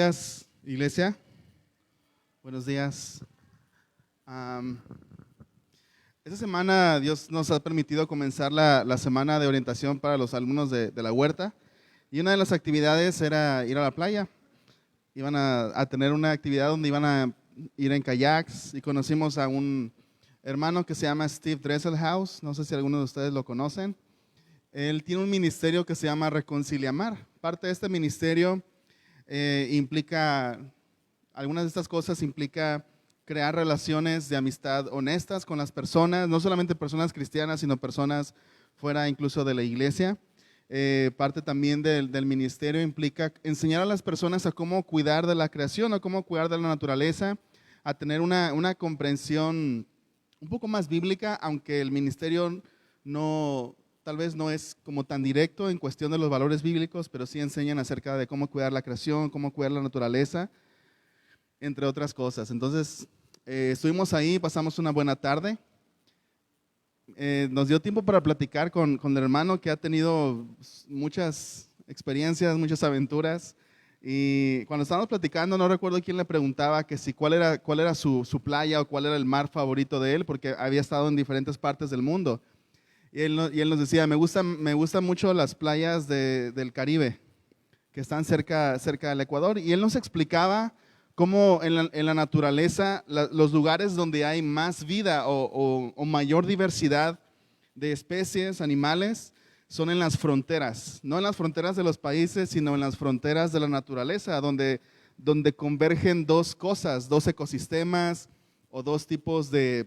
días, iglesia. Buenos días. Esta semana Dios nos ha permitido comenzar la semana de orientación para los alumnos de la huerta. Y una de las actividades era ir a la playa. Iban a tener una actividad donde iban a ir en kayaks y conocimos a un hermano que se llama Steve Dresselhaus. No sé si algunos de ustedes lo conocen. Él tiene un ministerio que se llama Reconciliamar. Parte de este ministerio implica, algunas de estas cosas implica crear relaciones de amistad honestas con las personas, no solamente personas cristianas, sino personas fuera incluso de la iglesia. Parte también del ministerio implica enseñar a las personas a cómo cuidar de la creación, a cómo cuidar de la naturaleza, a tener una comprensión un poco más bíblica, aunque el ministerio tal vez no es como tan directo en cuestión de los valores bíblicos, pero sí enseñan acerca de cómo cuidar la creación, cómo cuidar la naturaleza, entre otras cosas. Entonces, estuvimos ahí, pasamos una buena tarde. Nos dio tiempo para platicar con el hermano que ha tenido muchas experiencias, muchas aventuras. Y cuando estábamos platicando, no recuerdo quién le preguntaba que si cuál era su playa o cuál era el mar favorito de él, porque había estado en diferentes partes del mundo. Y él nos decía, me gustan mucho las playas del Caribe, que están cerca del Ecuador. Y él nos explicaba cómo en la naturaleza, los lugares donde hay más vida o mayor diversidad de especies, animales, son en las fronteras. No en las fronteras de los países, sino en las fronteras de la naturaleza, donde convergen dos cosas, dos ecosistemas o dos tipos de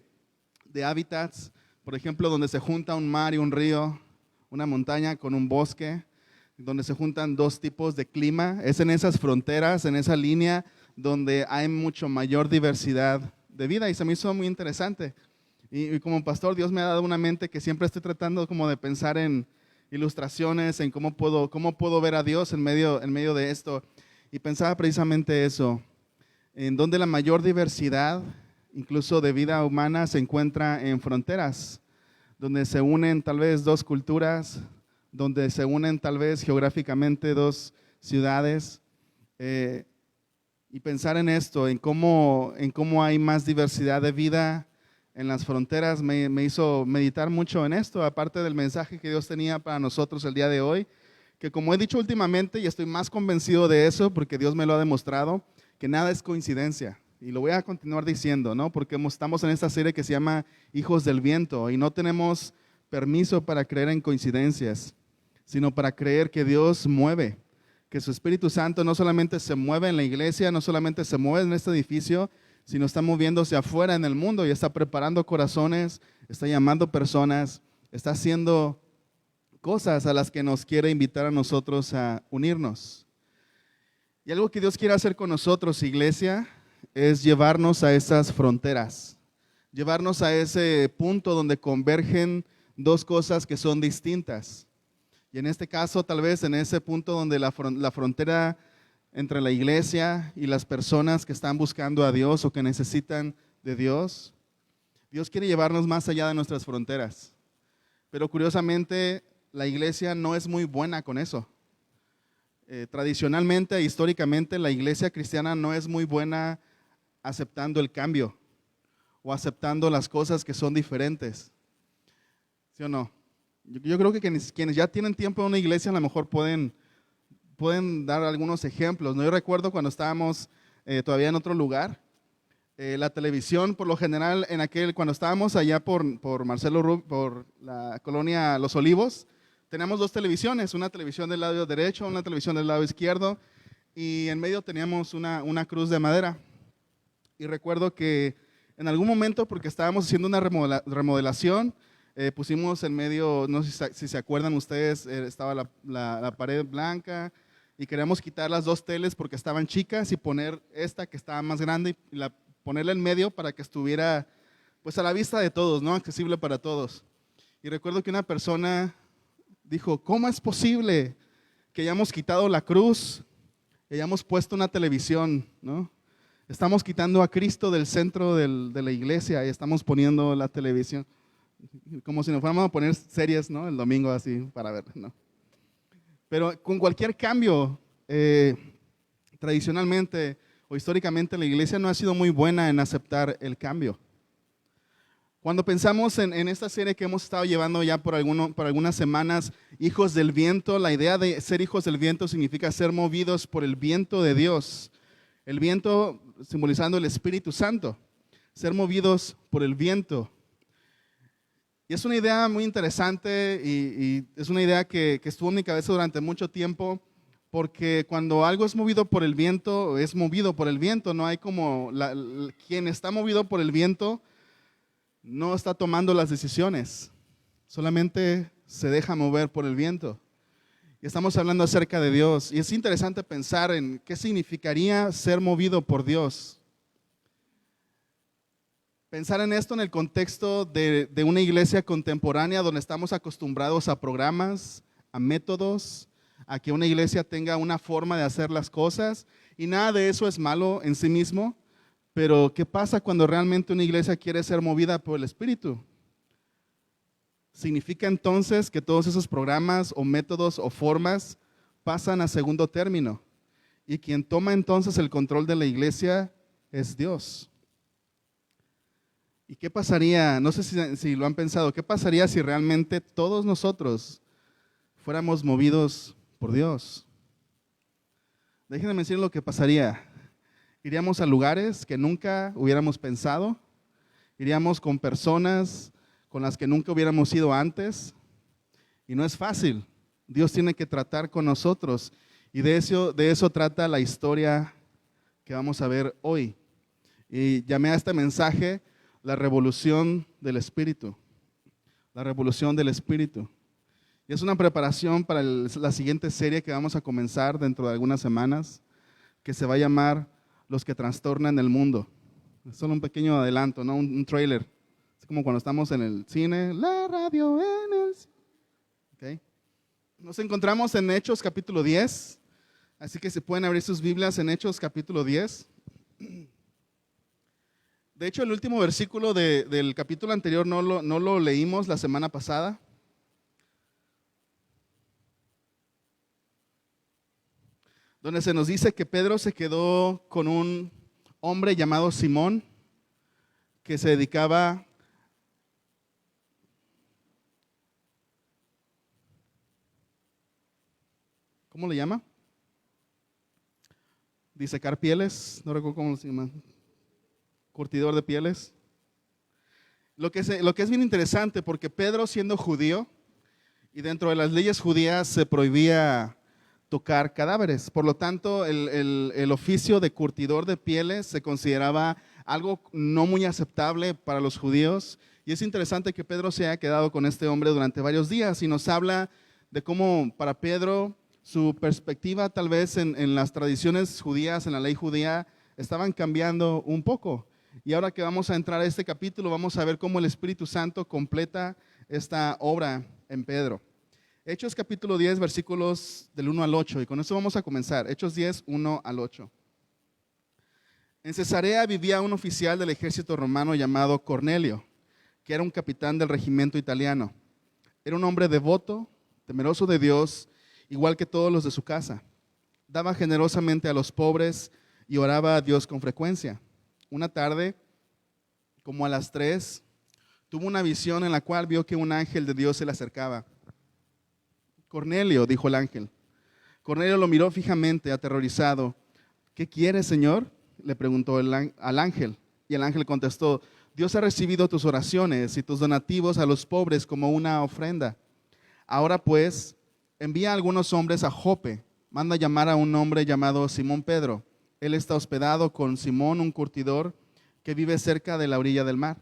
hábitats. Por ejemplo, donde se junta un mar y un río, una montaña con un bosque, donde se juntan dos tipos de clima. Es en esas fronteras, en esa línea, donde hay mucho mayor diversidad de vida, y se me hizo muy interesante. Y como pastor, Dios me ha dado una mente que siempre estoy tratando como de pensar en ilustraciones, en cómo puedo ver a Dios en medio de esto. Y pensaba precisamente eso, en donde la mayor diversidad, incluso de vida humana, se encuentra en fronteras, donde se unen tal vez dos culturas, donde se unen tal vez geográficamente dos ciudades. Y pensar en esto, en cómo hay más diversidad de vida en las fronteras, me hizo meditar mucho en esto, aparte del mensaje que Dios tenía para nosotros el día de hoy, que como he dicho últimamente, y estoy más convencido de eso, porque Dios me lo ha demostrado, que nada es coincidencia. Y lo voy a continuar diciendo, ¿no? Porque estamos en esta serie que se llama Hijos del Viento, y no tenemos permiso para creer en coincidencias, sino para creer que Dios mueve, que su Espíritu Santo no solamente se mueve en la iglesia, no solamente se mueve en este edificio, sino está moviéndose afuera en el mundo y está preparando corazones, está llamando personas, está haciendo cosas a las que nos quiere invitar a nosotros a unirnos. Y algo que Dios quiere hacer con nosotros, iglesia, es llevarnos a esas fronteras, llevarnos a ese punto donde convergen dos cosas que son distintas. Y en este caso, tal vez en ese punto donde la frontera entre la iglesia y las personas que están buscando a Dios o que necesitan de Dios, Dios quiere llevarnos más allá de nuestras fronteras. Pero curiosamente, la iglesia no es muy buena con eso. Tradicionalmente, históricamente, la iglesia cristiana no es muy buena aceptando el cambio o aceptando las cosas que son diferentes. ¿Sí o no? Yo creo que quienes ya tienen tiempo en una iglesia a lo mejor pueden dar algunos ejemplos, ¿no? Yo recuerdo cuando estábamos todavía en otro lugar, la televisión, por lo general, cuando estábamos allá por Marcelo Rubio, por la colonia Los Olivos, teníamos dos televisiones, una televisión del lado derecho, una televisión del lado izquierdo, y en medio teníamos una cruz de madera. Y recuerdo que en algún momento, porque estábamos haciendo una remodelación, pusimos en medio, no sé si se acuerdan ustedes, estaba la pared blanca y queríamos quitar las dos teles porque estaban chicas y poner esta que estaba más grande y ponerla en medio para que estuviera pues a la vista de todos, ¿no? Accesible para todos. Y recuerdo que una persona dijo, ¿cómo es posible que hayamos quitado la cruz y hayamos puesto una televisión, ¿no? Estamos quitando a Cristo del centro de la iglesia y estamos poniendo la televisión. Como si nos fuéramos a poner series, ¿no? El domingo así para ver, ¿no? Pero con cualquier cambio tradicionalmente o históricamente la iglesia no ha sido muy buena en aceptar el cambio. Cuando pensamos en esta serie que hemos estado llevando ya por algunas semanas, Hijos del Viento, la idea de ser hijos del viento significa ser movidos por el viento de Dios. El viento simbolizando el Espíritu Santo, ser movidos por el viento. Y es una idea muy interesante y es una idea que estuvo en mi cabeza durante mucho tiempo, porque cuando algo es movido por el viento, es movido por el viento. No hay como quien está movido por el viento no está tomando las decisiones, solamente se deja mover por el viento. Y estamos hablando acerca de Dios. Y es interesante pensar en qué significaría ser movido por Dios. Pensar en esto en el contexto de una iglesia contemporánea donde estamos acostumbrados a programas, a métodos, a que una iglesia tenga una forma de hacer las cosas. Y nada de eso es malo en sí mismo. Pero, ¿qué pasa cuando realmente una iglesia quiere ser movida por el Espíritu? ¿Significa entonces que todos esos programas o métodos o formas pasan a segundo término? Y quien toma entonces el control de la iglesia es Dios. ¿Y qué pasaría? No sé si lo han pensado, ¿qué pasaría si realmente todos nosotros fuéramos movidos por Dios? Déjenme decir lo que pasaría. Iríamos a lugares que nunca hubiéramos pensado, iríamos con personas con las que nunca hubiéramos ido antes, y no es fácil. Dios tiene que tratar con nosotros, y de eso trata la historia que vamos a ver hoy. Y llamé a este mensaje la revolución del Espíritu, la revolución del Espíritu. Y es una preparación para la siguiente serie que vamos a comenzar dentro de algunas semanas, que se va a llamar Los que trastornan el mundo. Es solo un pequeño adelanto, ¿no? Un trailer. Es como cuando estamos en el cine, la radio en el cine. ¿Okay? Nos encontramos en Hechos capítulo 10, así que se pueden abrir sus Biblias en Hechos capítulo 10. De hecho, el último versículo del capítulo anterior no lo leímos la semana pasada. Donde se nos dice que Pedro se quedó con un hombre llamado Simón, que se dedicaba ¿cómo le llama? Disecar pieles, no recuerdo cómo se llama, curtidor de pieles. Lo que es bien interesante, porque Pedro, siendo judío, y dentro de las leyes judías se prohibía tocar cadáveres. Por lo tanto, el oficio de curtidor de pieles se consideraba algo no muy aceptable para los judíos. Y es interesante que Pedro se haya quedado con este hombre durante varios días y nos habla de cómo para Pedro su perspectiva tal vez en las tradiciones judías, en la ley judía, estaban cambiando un poco. Y ahora que vamos a entrar a este capítulo, vamos a ver cómo el Espíritu Santo completa esta obra en Pedro. Hechos capítulo 10, versículos del 1 al 8, y con eso vamos a comenzar. Hechos 10, 1 al 8. En Cesarea vivía un oficial del ejército romano llamado Cornelio, que era un capitán del regimiento italiano. Era un hombre devoto, temeroso de Dios, igual que todos los de su casa. Daba generosamente a los pobres y oraba a Dios con frecuencia. Una tarde, como a las 3, tuvo una visión en la cual vio que un ángel de Dios se le acercaba. Cornelio, dijo el ángel. Cornelio lo miró fijamente, aterrorizado. ¿Qué quieres, Señor?, le preguntó al ángel. Y el ángel contestó: Dios ha recibido tus oraciones y tus donativos a los pobres como una ofrenda. Ahora pues, envía a algunos hombres a Jope. Manda llamar a un hombre llamado Simón Pedro. Él está hospedado con Simón, un curtidor que vive cerca de la orilla del mar.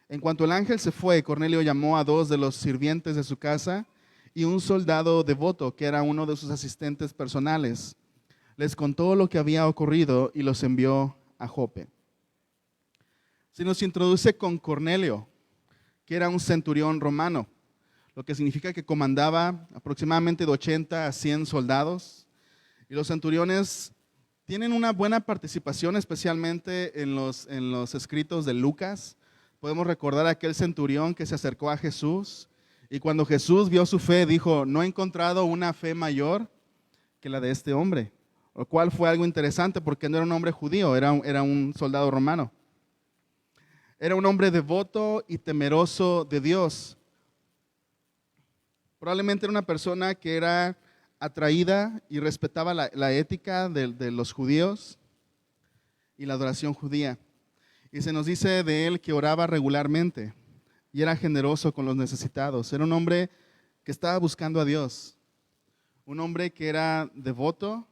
En cuanto el ángel se fue, Cornelio llamó a 2 de los sirvientes de su casa y un soldado devoto que era uno de sus asistentes personales. Les contó lo que había ocurrido y los envió a Jope. Se nos introduce con Cornelio, que era un centurión romano, lo que significa que comandaba aproximadamente de 80 a 100 soldados. Y los centuriones tienen una buena participación, especialmente en los escritos de Lucas. Podemos recordar a aquel centurión que se acercó a Jesús y cuando Jesús vio su fe, dijo: no he encontrado una fe mayor que la de este hombre. lo cual fue algo interesante porque no era un hombre judío, era un soldado romano. Era un hombre devoto y temeroso de Dios. Probablemente era una persona que era atraída y respetaba la ética de los judíos y la adoración judía. Y se nos dice de él que oraba regularmente y era generoso con los necesitados. Era un hombre que estaba buscando a Dios, un hombre que era devoto.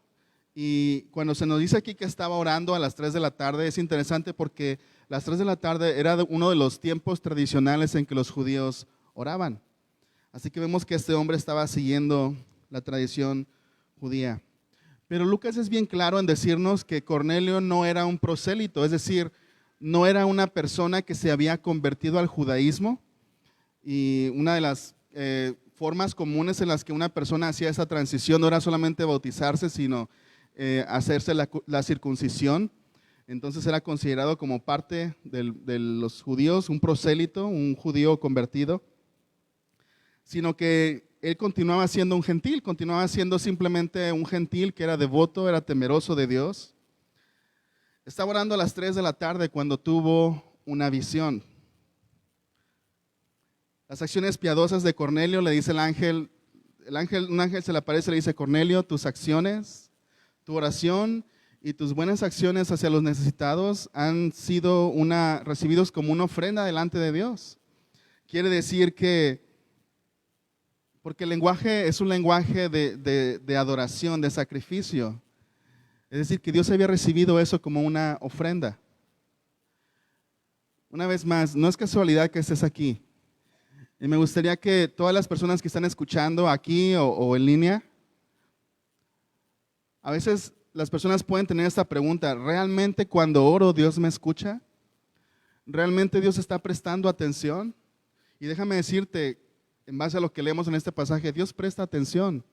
Y cuando se nos dice aquí que estaba orando a las 3 de la tarde, es interesante porque las 3 de la tarde era uno de los tiempos tradicionales en que los judíos oraban. Así que vemos que este hombre estaba siguiendo la tradición judía. Pero Lucas es bien claro en decirnos que Cornelio no era un prosélito, es decir, no era una persona que se había convertido al judaísmo. Y una de las formas comunes en las que una persona hacía esa transición no era solamente bautizarse, sino hacerse la circuncisión. Entonces era considerado como parte de los judíos, un prosélito, un judío convertido, sino que él continuaba siendo un gentil, continuaba siendo simplemente un gentil que era devoto, era temeroso de Dios. Estaba orando a las 3 de la tarde cuando tuvo una visión. Las acciones piadosas de Cornelio, le dice un ángel se le aparece y le dice: Cornelio, tus acciones, tu oración y tus buenas acciones hacia los necesitados han sido recibidos como una ofrenda delante de Dios. Quiere decir que, porque el lenguaje es un lenguaje de adoración, de sacrificio. Es decir, que Dios había recibido eso como una ofrenda. Una vez más, no es casualidad que estés aquí. Y me gustaría que todas las personas que están escuchando aquí o en línea, a veces las personas pueden tener esta pregunta: ¿realmente cuando oro Dios me escucha? ¿Realmente Dios está prestando atención? Y déjame decirte, en base a lo que leemos en este pasaje, Dios presta atención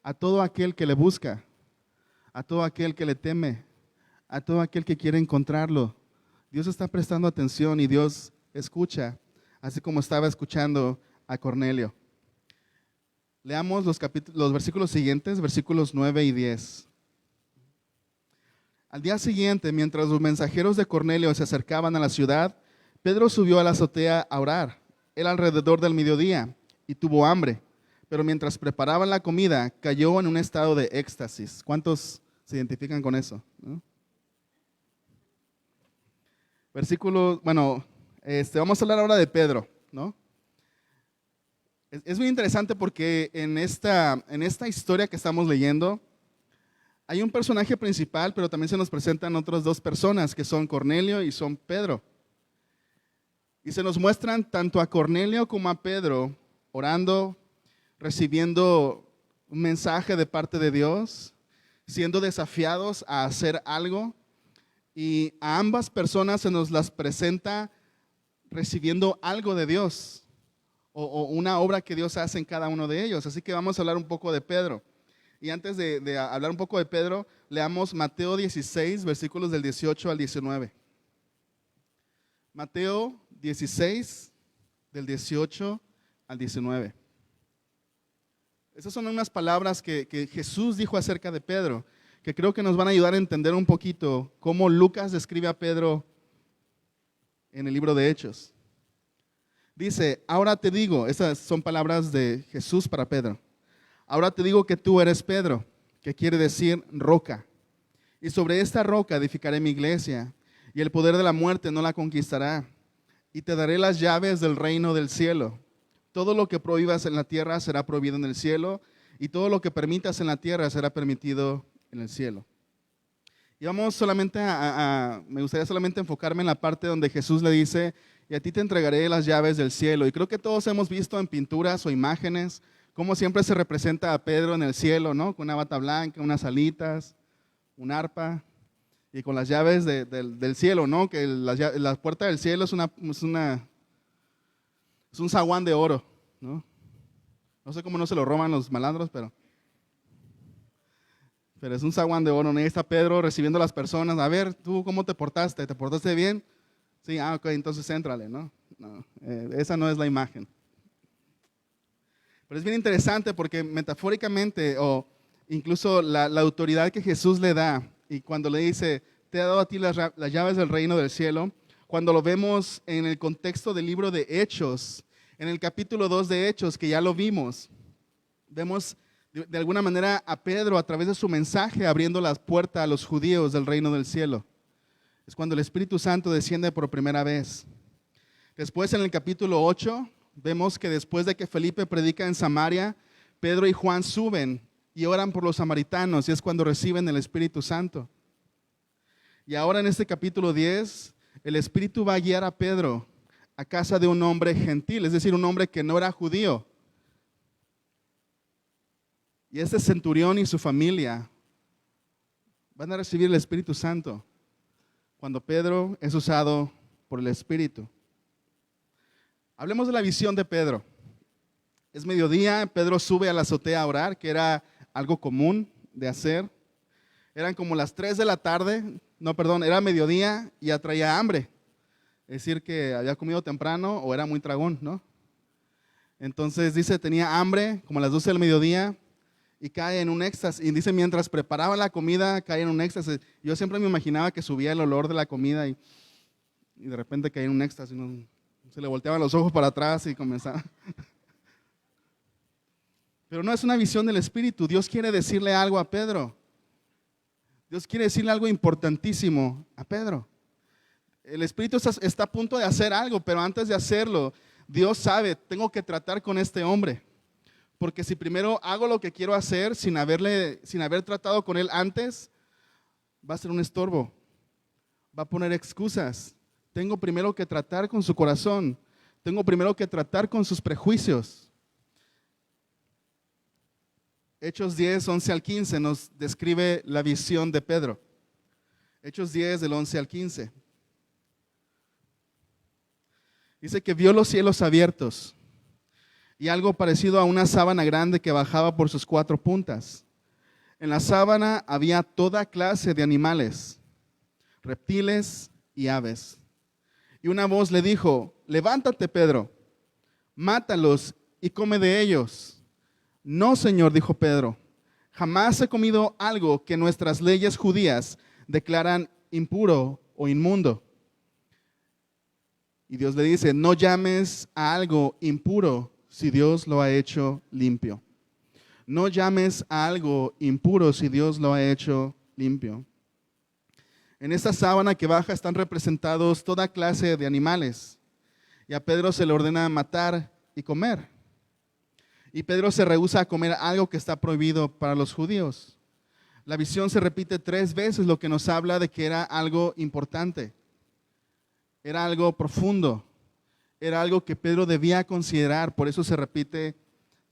a todo aquel que le busca, a todo aquel que le teme, a todo aquel que quiere encontrarlo. Dios está prestando atención y Dios escucha, así como estaba escuchando a Cornelio. Leamos los versículos siguientes, versículos 9 y 10. Al día siguiente, mientras los mensajeros de Cornelio se acercaban a la ciudad, Pedro subió a la azotea a orar. Era alrededor del mediodía y tuvo hambre, pero mientras preparaban la comida, cayó en un estado de éxtasis. ¿Cuántos se identifican con eso? ¿No? Vamos a hablar ahora de Pedro, ¿no? Es muy interesante porque en esta historia que estamos leyendo, hay un personaje principal, pero también se nos presentan otras dos personas que son Cornelio y son Pedro. Y se nos muestran tanto a Cornelio como a Pedro orando, recibiendo un mensaje de parte de Dios, siendo desafiados a hacer algo. Y a ambas personas se nos las presenta recibiendo algo de Dios o una obra que Dios hace en cada uno de ellos. Así que vamos a hablar un poco de Pedro. Y antes de hablar un poco de Pedro, leamos Mateo 16, versículos del 18 al 19. Mateo 16, del 18 al 19. Esas son unas palabras que Jesús dijo acerca de Pedro, que creo que nos van a ayudar a entender un poquito cómo Lucas describe a Pedro en el libro de Hechos. Dice: ahora te digo, esas son palabras de Jesús para Pedro. Ahora te digo que tú eres Pedro, que quiere decir roca. Y sobre esta roca edificaré mi iglesia, y el poder de la muerte no la conquistará. Y te daré las llaves del reino del cielo. Todo lo que prohíbas en la tierra será prohibido en el cielo, y todo lo que permitas en la tierra será permitido en el cielo. Y vamos solamente me gustaría solamente enfocarme en la parte donde Jesús le dice: y a ti te entregaré las llaves del cielo. Y creo que todos hemos visto en pinturas o imágenes cómo siempre se representa a Pedro en el cielo, ¿no? Con una bata blanca, unas alitas, un arpa y con las llaves del cielo, ¿no? Que la puerta del cielo es un zaguán de oro, ¿no? No sé cómo no se lo roban los malandros, pero es un zaguán de oro, ¿no? Ahí está Pedro recibiendo a las personas. A ver, ¿tú cómo te portaste? ¿Te portaste bien? Sí, ok, entonces éntrale, ¿no? No, esa no es la imagen. Pero es bien interesante porque metafóricamente incluso la autoridad que Jesús le da, y cuando le dice, te he dado a ti las llaves del reino del cielo, cuando lo vemos en el contexto del libro de Hechos, en el capítulo 2 de Hechos, que ya lo vimos, vemos de alguna manera a Pedro a través de su mensaje abriendo las puertas a los judíos del reino del cielo. Es cuando el Espíritu Santo desciende por primera vez. Después en el capítulo 8 vemos que después de que Felipe predica en Samaria, Pedro y Juan suben y oran por los samaritanos y es cuando reciben el Espíritu Santo. Y ahora en este capítulo 10, el Espíritu va a guiar a Pedro a casa de un hombre gentil, es decir, un hombre que no era judío. Y este centurión y su familia van a recibir el Espíritu Santo cuando Pedro es usado por el Espíritu. Hablemos de la visión de Pedro. Es mediodía, Pedro sube a la azotea a orar, que era algo común de hacer. Eran como las 3 de la tarde, era mediodía y ya traía hambre. Es decir, que había comido temprano o era muy tragón, ¿no? Entonces dice, tenía hambre como a las 12 del mediodía y cae en un éxtasis. Y dice, mientras preparaba la comida, cae en un éxtasis. Yo siempre me imaginaba que subía el olor de la comida y de repente caía en un éxtasis. Se le volteaban los ojos para atrás y comenzaba. Pero no es una visión del Espíritu. Dios quiere decirle algo a Pedro. Dios quiere decirle algo importantísimo a Pedro. El Espíritu está a punto de hacer algo, pero antes de hacerlo, Dios sabe, tengo que tratar con este hombre. Porque si primero hago lo que quiero hacer sin haber tratado con él antes, va a ser un estorbo. Va a poner excusas. Tengo primero que tratar con su corazón. Tengo primero que tratar con sus prejuicios. Hechos 10, 11 al 15 nos describe la visión de Pedro. Hechos 10, del 11 al 15. Dice que vio los cielos abiertos y algo parecido a una sábana grande que bajaba por sus 4 puntas. En la sábana había toda clase de animales, reptiles y aves. Y una voz le dijo, levántate, Pedro, mátalos y come de ellos. No, Señor, dijo Pedro, jamás he comido algo que nuestras leyes judías declaran impuro o inmundo. Y Dios le dice, no llames a algo impuro si Dios lo ha hecho limpio. No llames a algo impuro si Dios lo ha hecho limpio. En esta sábana que baja están representados toda clase de animales. Y a Pedro se le ordena matar y comer. Y Pedro se rehúsa a comer algo que está prohibido para los judíos. La visión se repite 3 veces, lo que nos habla de que era algo importante. Era algo profundo. Era algo que Pedro debía considerar, por eso se repite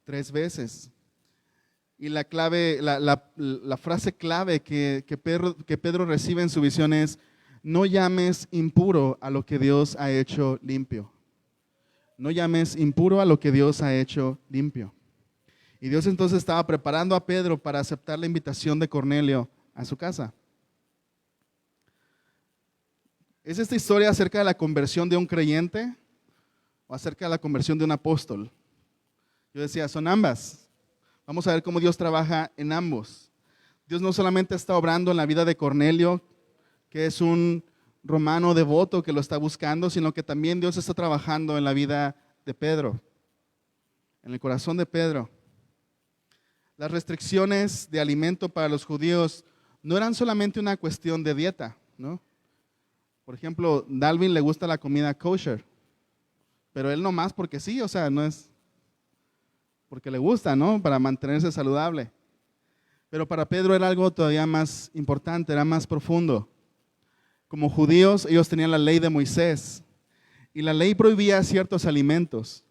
3 veces. Y la frase clave que Pedro recibe en su visión es, no llames impuro a lo que Dios ha hecho limpio. No llames impuro a lo que Dios ha hecho limpio. Y Dios entonces estaba preparando a Pedro para aceptar la invitación de Cornelio a su casa. ¿Es esta historia acerca de la conversión de un creyente o acerca de la conversión de un apóstol? Yo decía, son ambas. Vamos a ver cómo Dios trabaja en ambos. Dios no solamente está obrando en la vida de Cornelio, que es un romano devoto que lo está buscando, sino que también Dios está trabajando en la vida de Pedro, en el corazón de Pedro. Las restricciones de alimento para los judíos no eran solamente una cuestión de dieta, ¿no? Por ejemplo, Dalvin le gusta la comida kosher, pero él no más porque sí, o sea, no es porque le gusta, ¿no? Para mantenerse saludable. Pero para Pedro era algo todavía más importante, era más profundo. Como judíos, ellos tenían la ley de Moisés y la ley prohibía ciertos alimentos.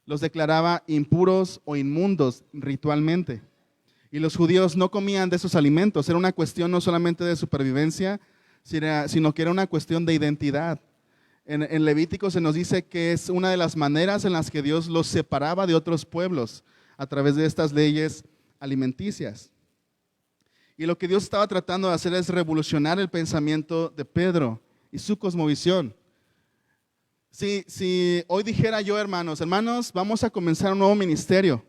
Los declaraba impuros o inmundos ritualmente. Y los judíos no comían de esos alimentos. Era una cuestión no solamente de supervivencia, sino que era una cuestión de identidad. En Levítico se nos dice que es una de las maneras en las que Dios los separaba de otros pueblos a través de estas leyes alimenticias. Y lo que Dios estaba tratando de hacer es revolucionar el pensamiento de Pedro y su cosmovisión. Si hoy dijera yo, hermanos, vamos a comenzar un nuevo ministerio,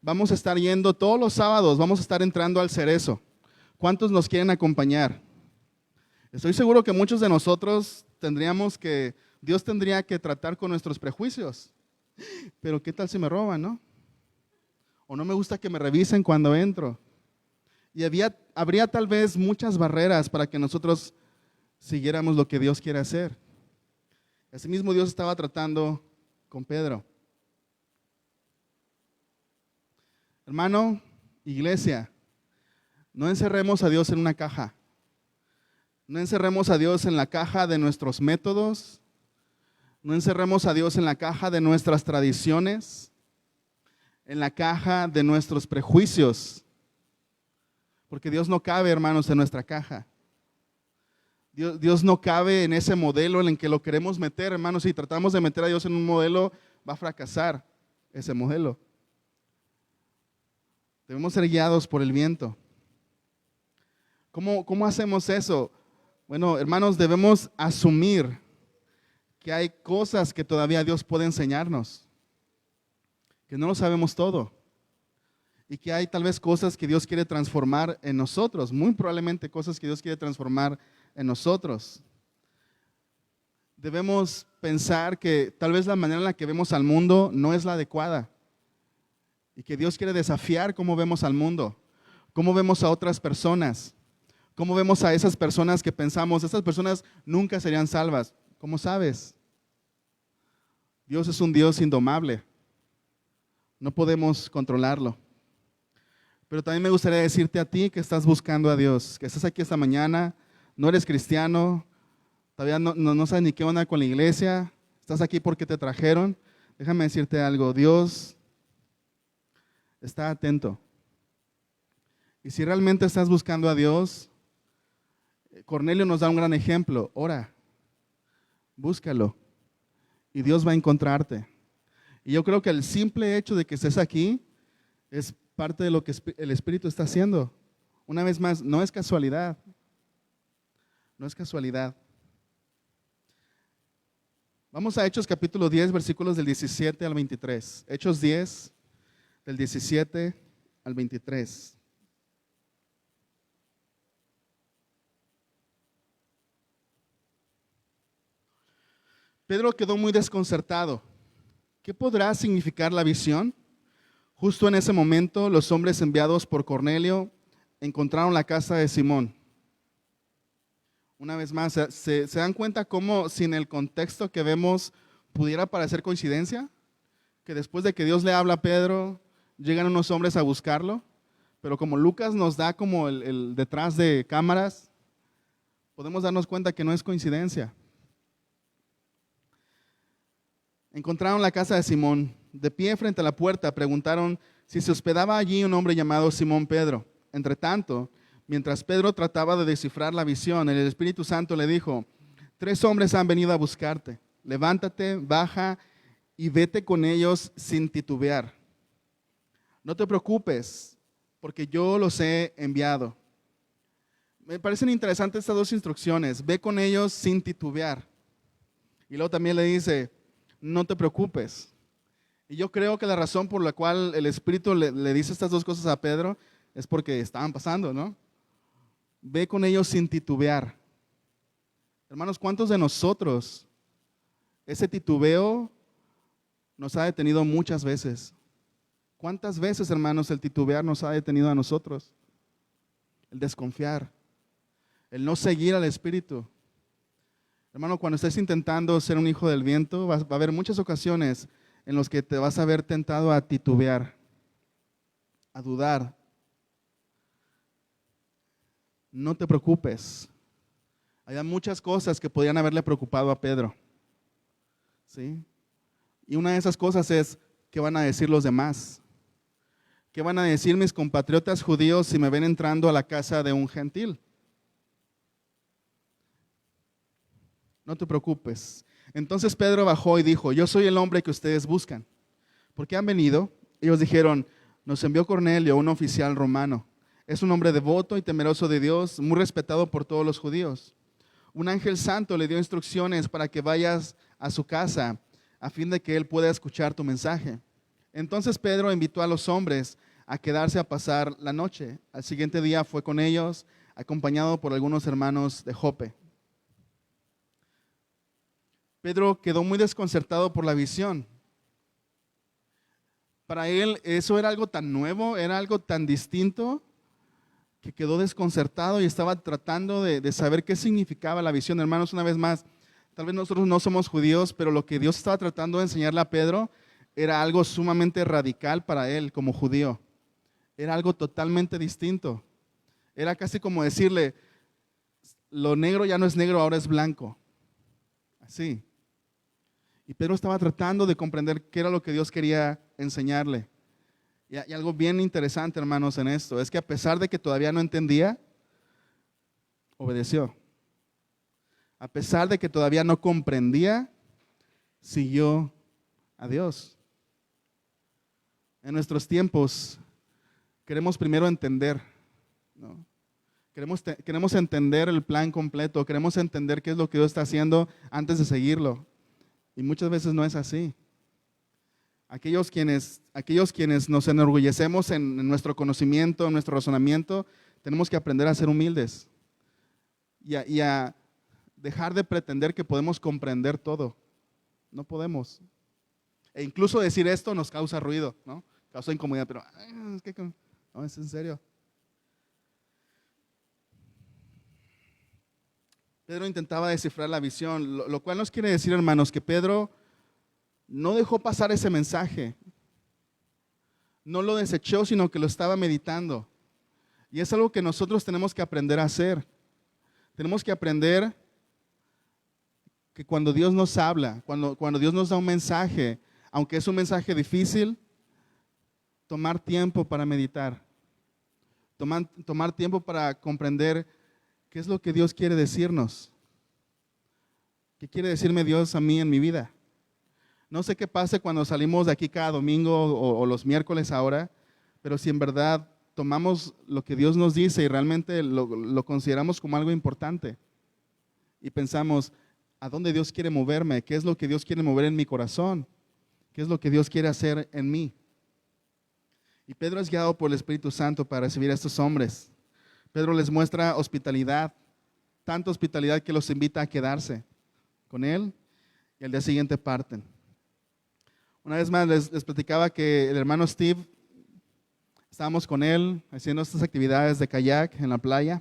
Vamos a estar yendo todos los sábados, vamos a estar entrando al Cerezo. ¿Cuántos nos quieren acompañar? Estoy seguro que muchos de nosotros Dios tendría que tratar con nuestros prejuicios. Pero ¿qué tal si me roban, no? O no me gusta que me revisen cuando entro. Y habría tal vez muchas barreras para que nosotros siguiéramos lo que Dios quiere hacer. Asimismo, Dios estaba tratando con Pedro. Hermano, iglesia, no encerremos a Dios en una caja. No encerremos a Dios en la caja de nuestros métodos. No encerremos a Dios en la caja de nuestras tradiciones, en la caja de nuestros prejuicios. Porque Dios no cabe, hermanos, en nuestra caja. Dios no cabe en ese modelo en el que lo queremos meter, hermanos. Si tratamos de meter a Dios en un modelo, va a fracasar ese modelo. Debemos ser guiados por el viento. ¿Cómo hacemos eso? Bueno, hermanos, debemos asumir que hay cosas que todavía Dios puede enseñarnos, que no lo sabemos todo, y que hay tal vez cosas que Dios quiere transformar en nosotros, muy probablemente cosas que Dios quiere transformar en nosotros. Debemos pensar que tal vez la manera en la que vemos al mundo no es la adecuada, y que Dios quiere desafiar cómo vemos al mundo, cómo vemos a otras personas, cómo vemos a esas personas que pensamos, estas personas nunca serían salvas. ¿Cómo sabes? Dios es un Dios indomable. No podemos controlarlo. Pero también me gustaría decirte a ti que estás buscando a Dios, que estás aquí esta mañana, no eres cristiano, todavía no sabes ni qué onda con la iglesia, estás aquí porque te trajeron. Déjame decirte algo, Dios está atento. Y si realmente estás buscando a Dios, Cornelio nos da un gran ejemplo. Ora, búscalo y Dios va a encontrarte. Y yo creo que el simple hecho de que estés aquí es parte de lo que el Espíritu está haciendo. Una vez más, no es casualidad. No es casualidad. Vamos a Hechos capítulo 10, versículos del 17 al 23. Hechos 10, del 17 al 23. Pedro quedó muy desconcertado. ¿Qué podrá significar la visión? Justo en ese momento, los hombres enviados por Cornelio encontraron la casa de Simón. Una vez más, ¿se dan cuenta cómo sin el contexto que vemos pudiera parecer coincidencia? Que después de que Dios le habla a Pedro, llegan unos hombres a buscarlo, pero como Lucas nos da como el detrás de cámaras, podemos darnos cuenta que no es coincidencia. Encontraron la casa de Simón. De pie frente a la puerta, preguntaron si se hospedaba allí un hombre llamado Simón Pedro. Entre tanto, mientras Pedro trataba de descifrar la visión, el Espíritu Santo le dijo: 3 hombres han venido a buscarte. Levántate, baja y vete con ellos sin titubear. No te preocupes, porque yo los he enviado. Me parecen interesantes estas 2 instrucciones. Ve con ellos sin titubear. Y luego también le dice: no te preocupes. Y yo creo que la razón por la cual el Espíritu le dice estas 2 cosas a Pedro es porque estaban pasando, ¿no? Ve con ellos sin titubear. Hermanos, ¿cuántos de nosotros ese titubeo nos ha detenido muchas veces? ¿Cuántas veces, hermanos, el titubear nos ha detenido a nosotros? El desconfiar, el no seguir al Espíritu. Hermano, cuando estés intentando ser un hijo del viento, va a haber muchas ocasiones en las que te vas a ver tentado a titubear, a dudar. No te preocupes. Hay muchas cosas que podrían haberle preocupado a Pedro, ¿sí? Y una de esas cosas es: ¿qué van a decir los demás? ¿Qué van a decir mis compatriotas judíos si me ven entrando a la casa de un gentil? No te preocupes. Entonces Pedro bajó y dijo: yo soy el hombre que ustedes buscan. ¿Por qué han venido? Ellos dijeron: nos envió Cornelio, un oficial romano. Es un hombre devoto y temeroso de Dios, muy respetado por todos los judíos. Un ángel santo le dio instrucciones para que vayas a su casa, a fin de que él pueda escuchar tu mensaje. Entonces Pedro invitó a los hombres a quedarse a pasar la noche. Al siguiente día fue con ellos, acompañado por algunos hermanos de Jope. Pedro quedó muy desconcertado por la visión. Para él eso era algo tan nuevo, era algo tan distinto, que quedó desconcertado y estaba tratando de saber qué significaba la visión. Hermanos, una vez más, tal vez nosotros no somos judíos, pero lo que Dios estaba tratando de enseñarle a Pedro era algo sumamente radical para él como judío. Era algo totalmente distinto. Era casi como decirle, lo negro ya no es negro, ahora es blanco. Así. Y Pedro estaba tratando de comprender qué era lo que Dios quería enseñarle. Y algo bien interesante, hermanos, en esto, es que a pesar de que todavía no entendía, obedeció. A pesar de que todavía no comprendía, siguió a Dios. En nuestros tiempos, queremos primero entender, ¿no? Queremos entender el plan completo, queremos entender qué es lo que Dios está haciendo antes de seguirlo. Y muchas veces no es así. Aquellos quienes nos enorgullecemos en nuestro conocimiento, en nuestro razonamiento, tenemos que aprender a ser humildes y a dejar de pretender que podemos comprender todo. No podemos. E incluso decir esto nos causa ruido, ¿no? Causa incomodidad, pero es que no, es en serio. Pedro intentaba descifrar la visión, lo cual nos quiere decir, hermanos, que Pedro no dejó pasar ese mensaje. No lo desechó, sino que lo estaba meditando. Y es algo que nosotros tenemos que aprender a hacer. Tenemos que aprender que cuando Dios nos habla, cuando Dios nos da un mensaje, aunque es un mensaje difícil, tomar tiempo para meditar. Tomar tiempo para comprender qué es lo que Dios quiere decirnos. ¿Qué quiere decirme Dios a mí en mi vida? No sé qué pase cuando salimos de aquí cada domingo o los miércoles ahora, pero si en verdad tomamos lo que Dios nos dice y realmente lo consideramos como algo importante y pensamos, ¿a dónde Dios quiere moverme? ¿Qué es lo que Dios quiere mover en mi corazón? ¿Qué es lo que Dios quiere hacer en mí? Y Pedro es guiado por el Espíritu Santo para recibir a estos hombres. Pedro les muestra hospitalidad, tanta hospitalidad que los invita a quedarse con él y al día siguiente parten. Una vez más les platicaba que el hermano Steve, estábamos con él haciendo estas actividades de kayak en la playa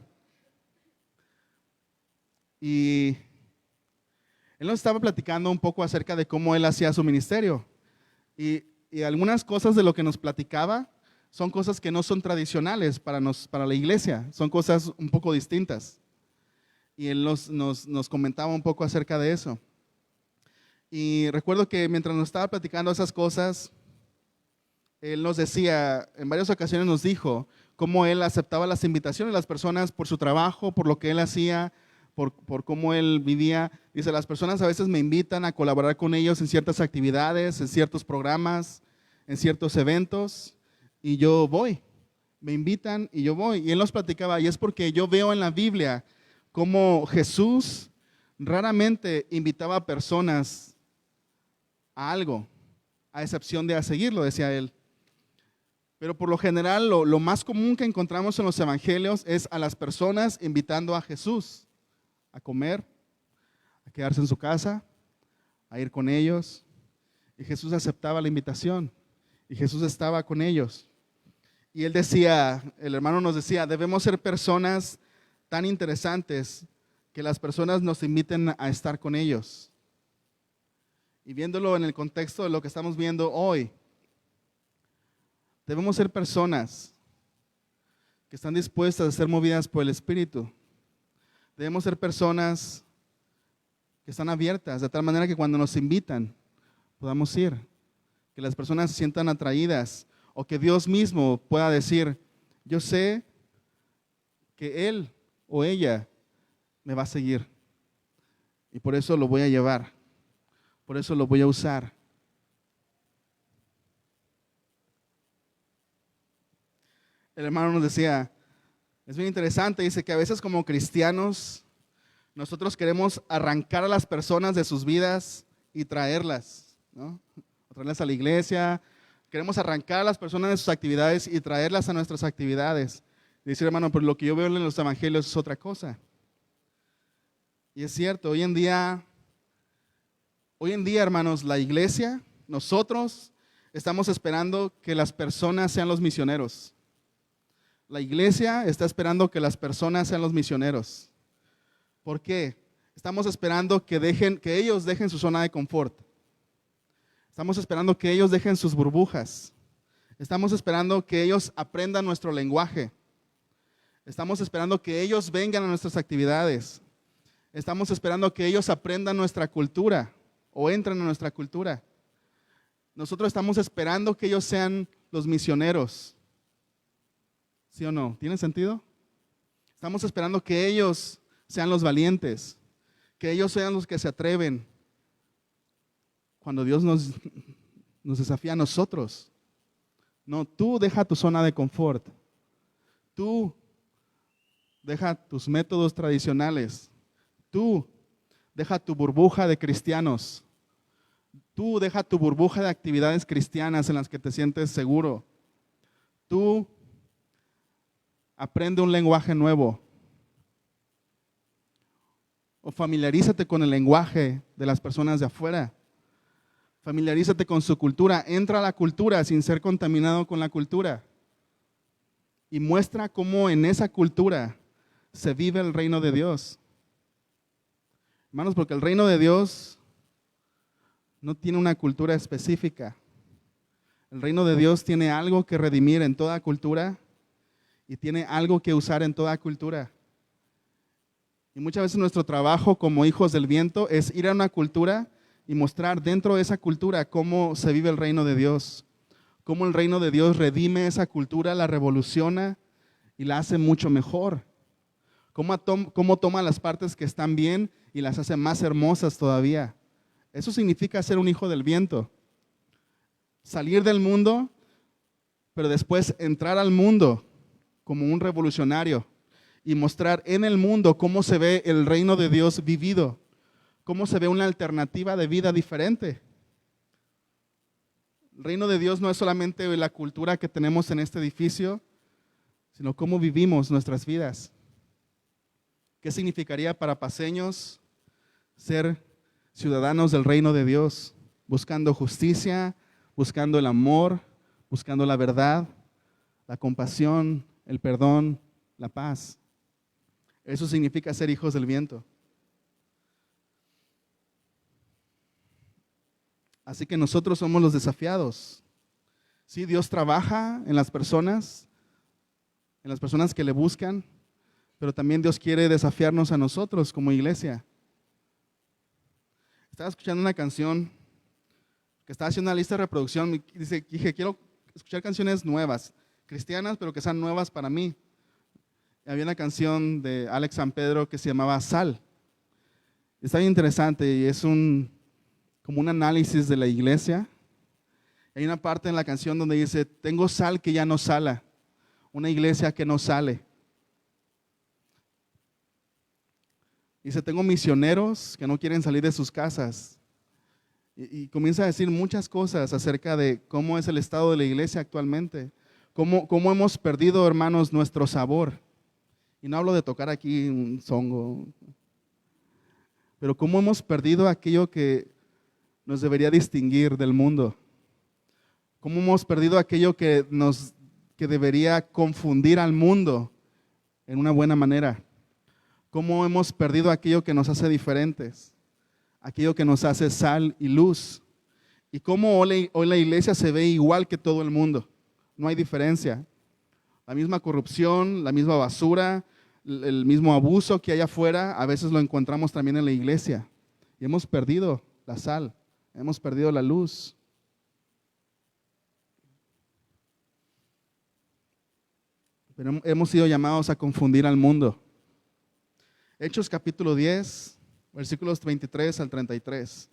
y él nos estaba platicando un poco acerca de cómo él hacía su ministerio y algunas cosas de lo que nos platicaba son cosas que no son tradicionales para la iglesia, son cosas un poco distintas. Y él nos comentaba un poco acerca de eso. Y recuerdo que mientras nos estaba platicando esas cosas, él nos decía, en varias ocasiones nos dijo, cómo él aceptaba las invitaciones de las personas por su trabajo, por lo que él hacía, por cómo él vivía. Dice, las personas a veces me invitan a colaborar con ellos en ciertas actividades, en ciertos programas, en ciertos eventos, y yo voy. Me invitan y yo voy. Y él nos platicaba, y es porque yo veo en la Biblia cómo Jesús raramente invitaba a personas a algo, a excepción de a seguirlo, decía él. Pero por lo general, lo más común que encontramos en los evangelios es a las personas invitando a Jesús a comer, a quedarse en su casa, a ir con ellos. Y Jesús aceptaba la invitación y Jesús estaba con ellos. Y él decía, el hermano nos decía, debemos ser personas tan interesantes que las personas nos inviten a estar con ellos. Y viéndolo en el contexto de lo que estamos viendo hoy, debemos ser personas que están dispuestas a ser movidas por el Espíritu. Debemos ser personas que están abiertas, de tal manera que cuando nos invitan podamos ir. Que las personas se sientan atraídas o que Dios mismo pueda decir, yo sé que él o ella me va a seguir y por eso lo voy a llevar, por eso lo voy a usar. El hermano nos decía, es bien interesante, dice que a veces como cristianos nosotros queremos arrancar a las personas de sus vidas y traerlas, ¿no? Traerlas a la iglesia, Queremos arrancar a las personas de sus actividades y traerlas a nuestras actividades. Y decir, hermano, pero lo que yo veo en los evangelios es otra cosa. Y es cierto, hoy en día, hermanos, la iglesia, nosotros estamos esperando que las personas sean los misioneros. La iglesia está esperando que las personas sean los misioneros. ¿Por qué? Estamos esperando que ellos dejen su zona de confort. Estamos esperando que ellos dejen sus burbujas. Estamos esperando que ellos aprendan nuestro lenguaje. Estamos esperando que ellos vengan a nuestras actividades. Estamos esperando que ellos aprendan nuestra cultura o entren a nuestra cultura. Nosotros estamos esperando que ellos sean los misioneros. ¿Sí o no? ¿Tiene sentido? Estamos esperando que ellos sean los valientes, que ellos sean los que se atreven. Cuando Dios nos desafía a nosotros. No, tú deja tu zona de confort. Tú deja tus métodos tradicionales. Tú deja tu burbuja de cristianos. Tú deja tu burbuja de actividades cristianas en las que te sientes seguro. Tú aprende un lenguaje nuevo. O familiarízate con el lenguaje de las personas de afuera. Familiarízate con su cultura. Entra a la cultura sin ser contaminado con la cultura. Y muestra cómo en esa cultura se vive el reino de Dios. Hermanos, porque el reino de Dios no tiene una cultura específica. El reino de Dios tiene algo que redimir en toda cultura y tiene algo que usar en toda cultura. Y muchas veces nuestro trabajo como hijos del viento es ir a una cultura y mostrar dentro de esa cultura cómo se vive el reino de Dios. Cómo el reino de Dios redime esa cultura, la revoluciona y la hace mucho mejor. Cómo toma las partes que están bien y las hace más hermosas todavía. Eso significa ser un hijo del viento. Salir del mundo, pero después entrar al mundo como un revolucionario y mostrar en el mundo cómo se ve el reino de Dios vivido, cómo se ve una alternativa de vida diferente. El reino de Dios no es solamente la cultura que tenemos en este edificio, sino cómo vivimos nuestras vidas. ¿Qué significaría para paceños ser ciudadanos del reino de Dios, buscando justicia, buscando el amor, buscando la verdad, la compasión, el perdón, la paz? Eso significa ser hijos del viento. Así que nosotros somos los desafiados. Sí, Dios trabaja en las personas que le buscan, pero también Dios quiere desafiarnos a nosotros como iglesia. Estaba escuchando una canción que estaba haciendo una lista de reproducción y dije, quiero escuchar canciones nuevas, cristianas, pero que sean nuevas para mí. Y había una canción de Alex San Pedro que se llamaba Sal. Está bien interesante y es como un análisis de la iglesia. Hay una parte en la canción donde dice, tengo sal que ya no sala, una iglesia que no sale. Dice, tengo misioneros que no quieren salir de sus casas. Y comienza a decir muchas cosas acerca de cómo es el estado de la iglesia actualmente. Cómo hemos perdido, hermanos, nuestro sabor. Y no hablo de tocar aquí un zongo. Pero cómo hemos perdido aquello que nos debería distinguir del mundo. Cómo hemos perdido aquello que debería confundir al mundo en una buena manera. Cómo hemos perdido aquello que nos hace diferentes, aquello que nos hace sal y luz. Y cómo hoy la iglesia se ve igual que todo el mundo. No hay diferencia. La misma corrupción, la misma basura, el mismo abuso que hay afuera, a veces lo encontramos también en la iglesia. Y hemos perdido la sal, hemos perdido la luz. Pero hemos sido llamados a confundir al mundo. Hechos capítulo 10, versículos 23 al 33.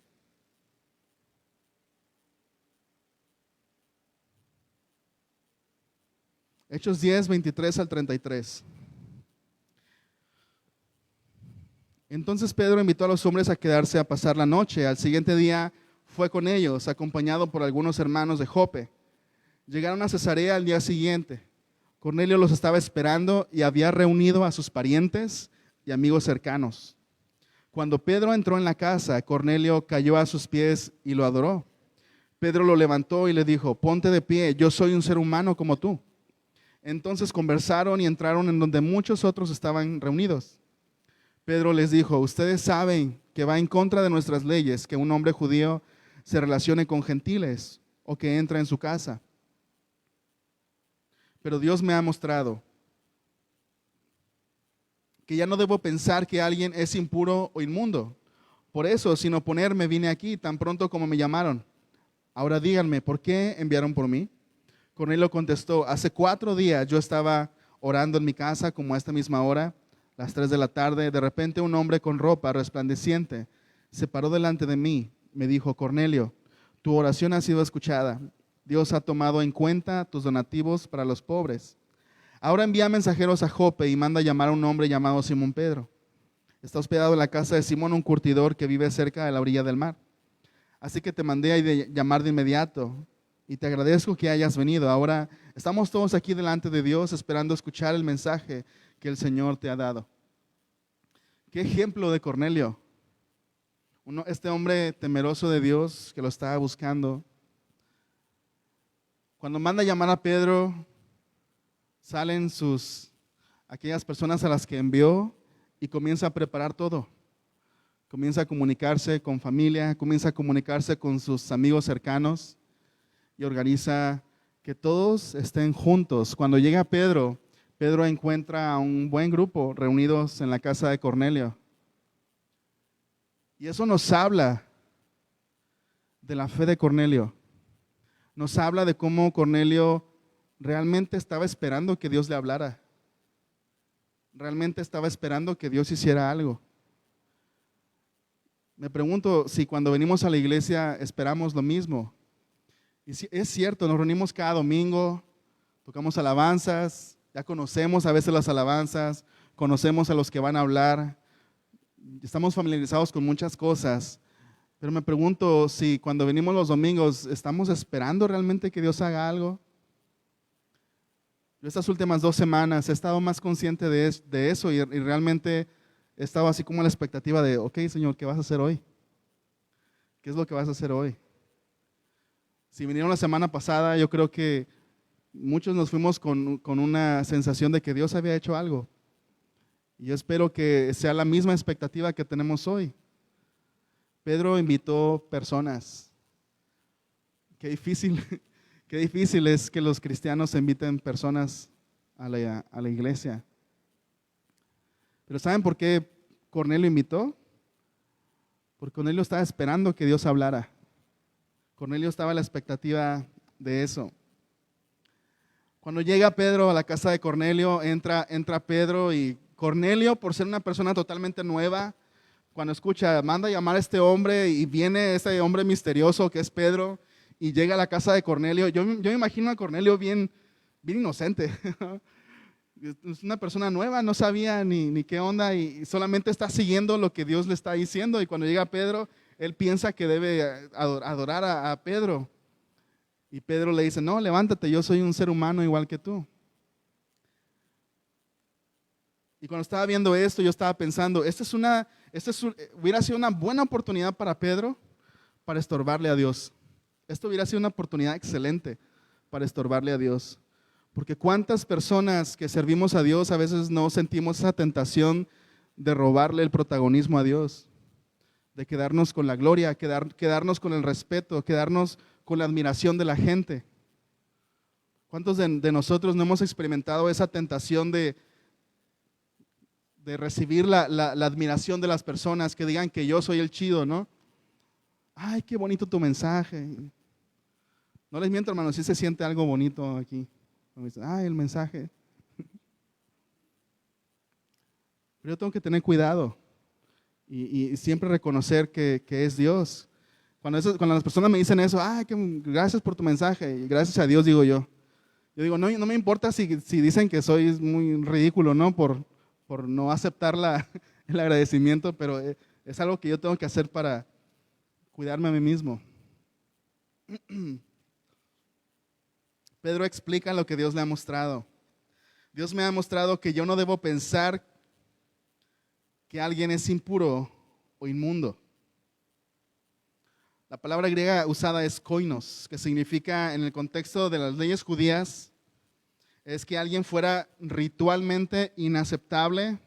Hechos 10, 23 al 33. Entonces Pedro invitó a los hombres a quedarse a pasar la noche. Al siguiente día fue con ellos, acompañado por algunos hermanos de Jope. Llegaron a Cesarea al día siguiente. Cornelio los estaba esperando y había reunido a sus parientes y amigos cercanos. Cuando Pedro entró en la casa, Cornelio cayó a sus pies y lo adoró. Pedro lo levantó y le dijo: ponte de pie, yo soy un ser humano como tú. Entonces conversaron y entraron en donde muchos otros estaban reunidos. Pedro les dijo: ustedes saben que va en contra de nuestras leyes que un hombre judío se relacione con gentiles o que entre en su casa. Pero Dios me ha mostrado que ya no debo pensar que alguien es impuro o inmundo. Por eso, sin oponerme, vine aquí tan pronto como me llamaron. Ahora díganme, ¿por qué enviaron por mí? Cornelio contestó: hace 4 días yo estaba orando en mi casa como a esta misma hora, las 3 de la tarde. De repente un hombre con ropa resplandeciente se paró delante de mí. Me dijo: Cornelio, tu oración ha sido escuchada. Dios ha tomado en cuenta tus donativos para los pobres. Ahora envía mensajeros a Jope y manda llamar a un hombre llamado Simón Pedro. Está hospedado en la casa de Simón, un curtidor que vive cerca de la orilla del mar. Así que te mandé a llamar de inmediato y te agradezco que hayas venido. Ahora estamos todos aquí delante de Dios esperando escuchar el mensaje que el Señor te ha dado. ¿Qué ejemplo de Cornelio? Este hombre temeroso de Dios que lo estaba buscando. Cuando manda a llamar a Pedro, salen aquellas personas a las que envió y comienza a preparar todo. Comienza a comunicarse con familia, comienza a comunicarse con sus amigos cercanos y organiza que todos estén juntos. Cuando llega Pedro, Pedro encuentra a un buen grupo reunidos en la casa de Cornelio. Y eso nos habla de la fe de Cornelio. Nos habla de cómo Cornelio realmente estaba esperando que Dios le hablara. Realmente estaba esperando que Dios hiciera algo. Me pregunto si cuando venimos a la iglesia esperamos lo mismo. Y si es cierto, nos reunimos cada domingo, tocamos alabanzas, ya conocemos a veces las alabanzas, conocemos a los que van a hablar, estamos familiarizados con muchas cosas, pero me pregunto si cuando venimos los domingos estamos esperando realmente que Dios haga algo. Yo estas últimas 2 semanas he estado más consciente de eso y realmente he estado así como a la expectativa de: ok, Señor, ¿qué vas a hacer hoy? ¿Qué es lo que vas a hacer hoy? Si vinieron la semana pasada, yo creo que muchos nos fuimos con una sensación de que Dios había hecho algo. Y yo espero que sea la misma expectativa que tenemos hoy. Pedro invitó personas. Qué difícil es que los cristianos inviten personas a la iglesia. Pero ¿saben por qué Cornelio invitó? Porque Cornelio estaba esperando que Dios hablara. Cornelio estaba a la expectativa de eso. Cuando llega Pedro a la casa de Cornelio, entra Pedro, y Cornelio, por ser una persona totalmente nueva, cuando escucha, manda a llamar a este hombre y viene este hombre misterioso que es Pedro y llega a la casa de Cornelio. Yo me imagino a Cornelio bien inocente. Es una persona nueva, no sabía ni qué onda y solamente está siguiendo lo que Dios le está diciendo. Y cuando llega Pedro, él piensa que debe adorar a Pedro. Y Pedro le dice: no, levántate, yo soy un ser humano igual que tú. Y cuando estaba viendo esto, yo estaba pensando, hubiera sido una buena oportunidad para Pedro para estorbarle a Dios. Esto hubiera sido una oportunidad excelente para estorbarle a Dios. Porque cuántas personas que servimos a Dios a veces no sentimos esa tentación de robarle el protagonismo a Dios, de quedarnos con la gloria, quedarnos con el respeto, quedarnos con la admiración de la gente. ¿Cuántos de nosotros no hemos experimentado esa tentación de recibir la admiración de las personas, que digan que yo soy el chido, ¿no? Ay, qué bonito tu mensaje. No les miento, hermano, sí se siente algo bonito aquí. Ay, el mensaje. Pero yo tengo que tener cuidado y siempre reconocer que es Dios. Cuando las personas me dicen eso: ay, gracias por tu mensaje, y gracias a Dios, digo yo. Yo digo, no me importa si dicen que soy muy ridículo, ¿no? Por no aceptar el agradecimiento, pero es algo que yo tengo que hacer para cuidarme a mí mismo. Pedro explica lo que Dios le ha mostrado. Dios me ha mostrado que yo no debo pensar que alguien es impuro o inmundo. La palabra griega usada es koinos, que significa, en el contexto de las leyes judías, es que alguien fuera ritualmente inaceptable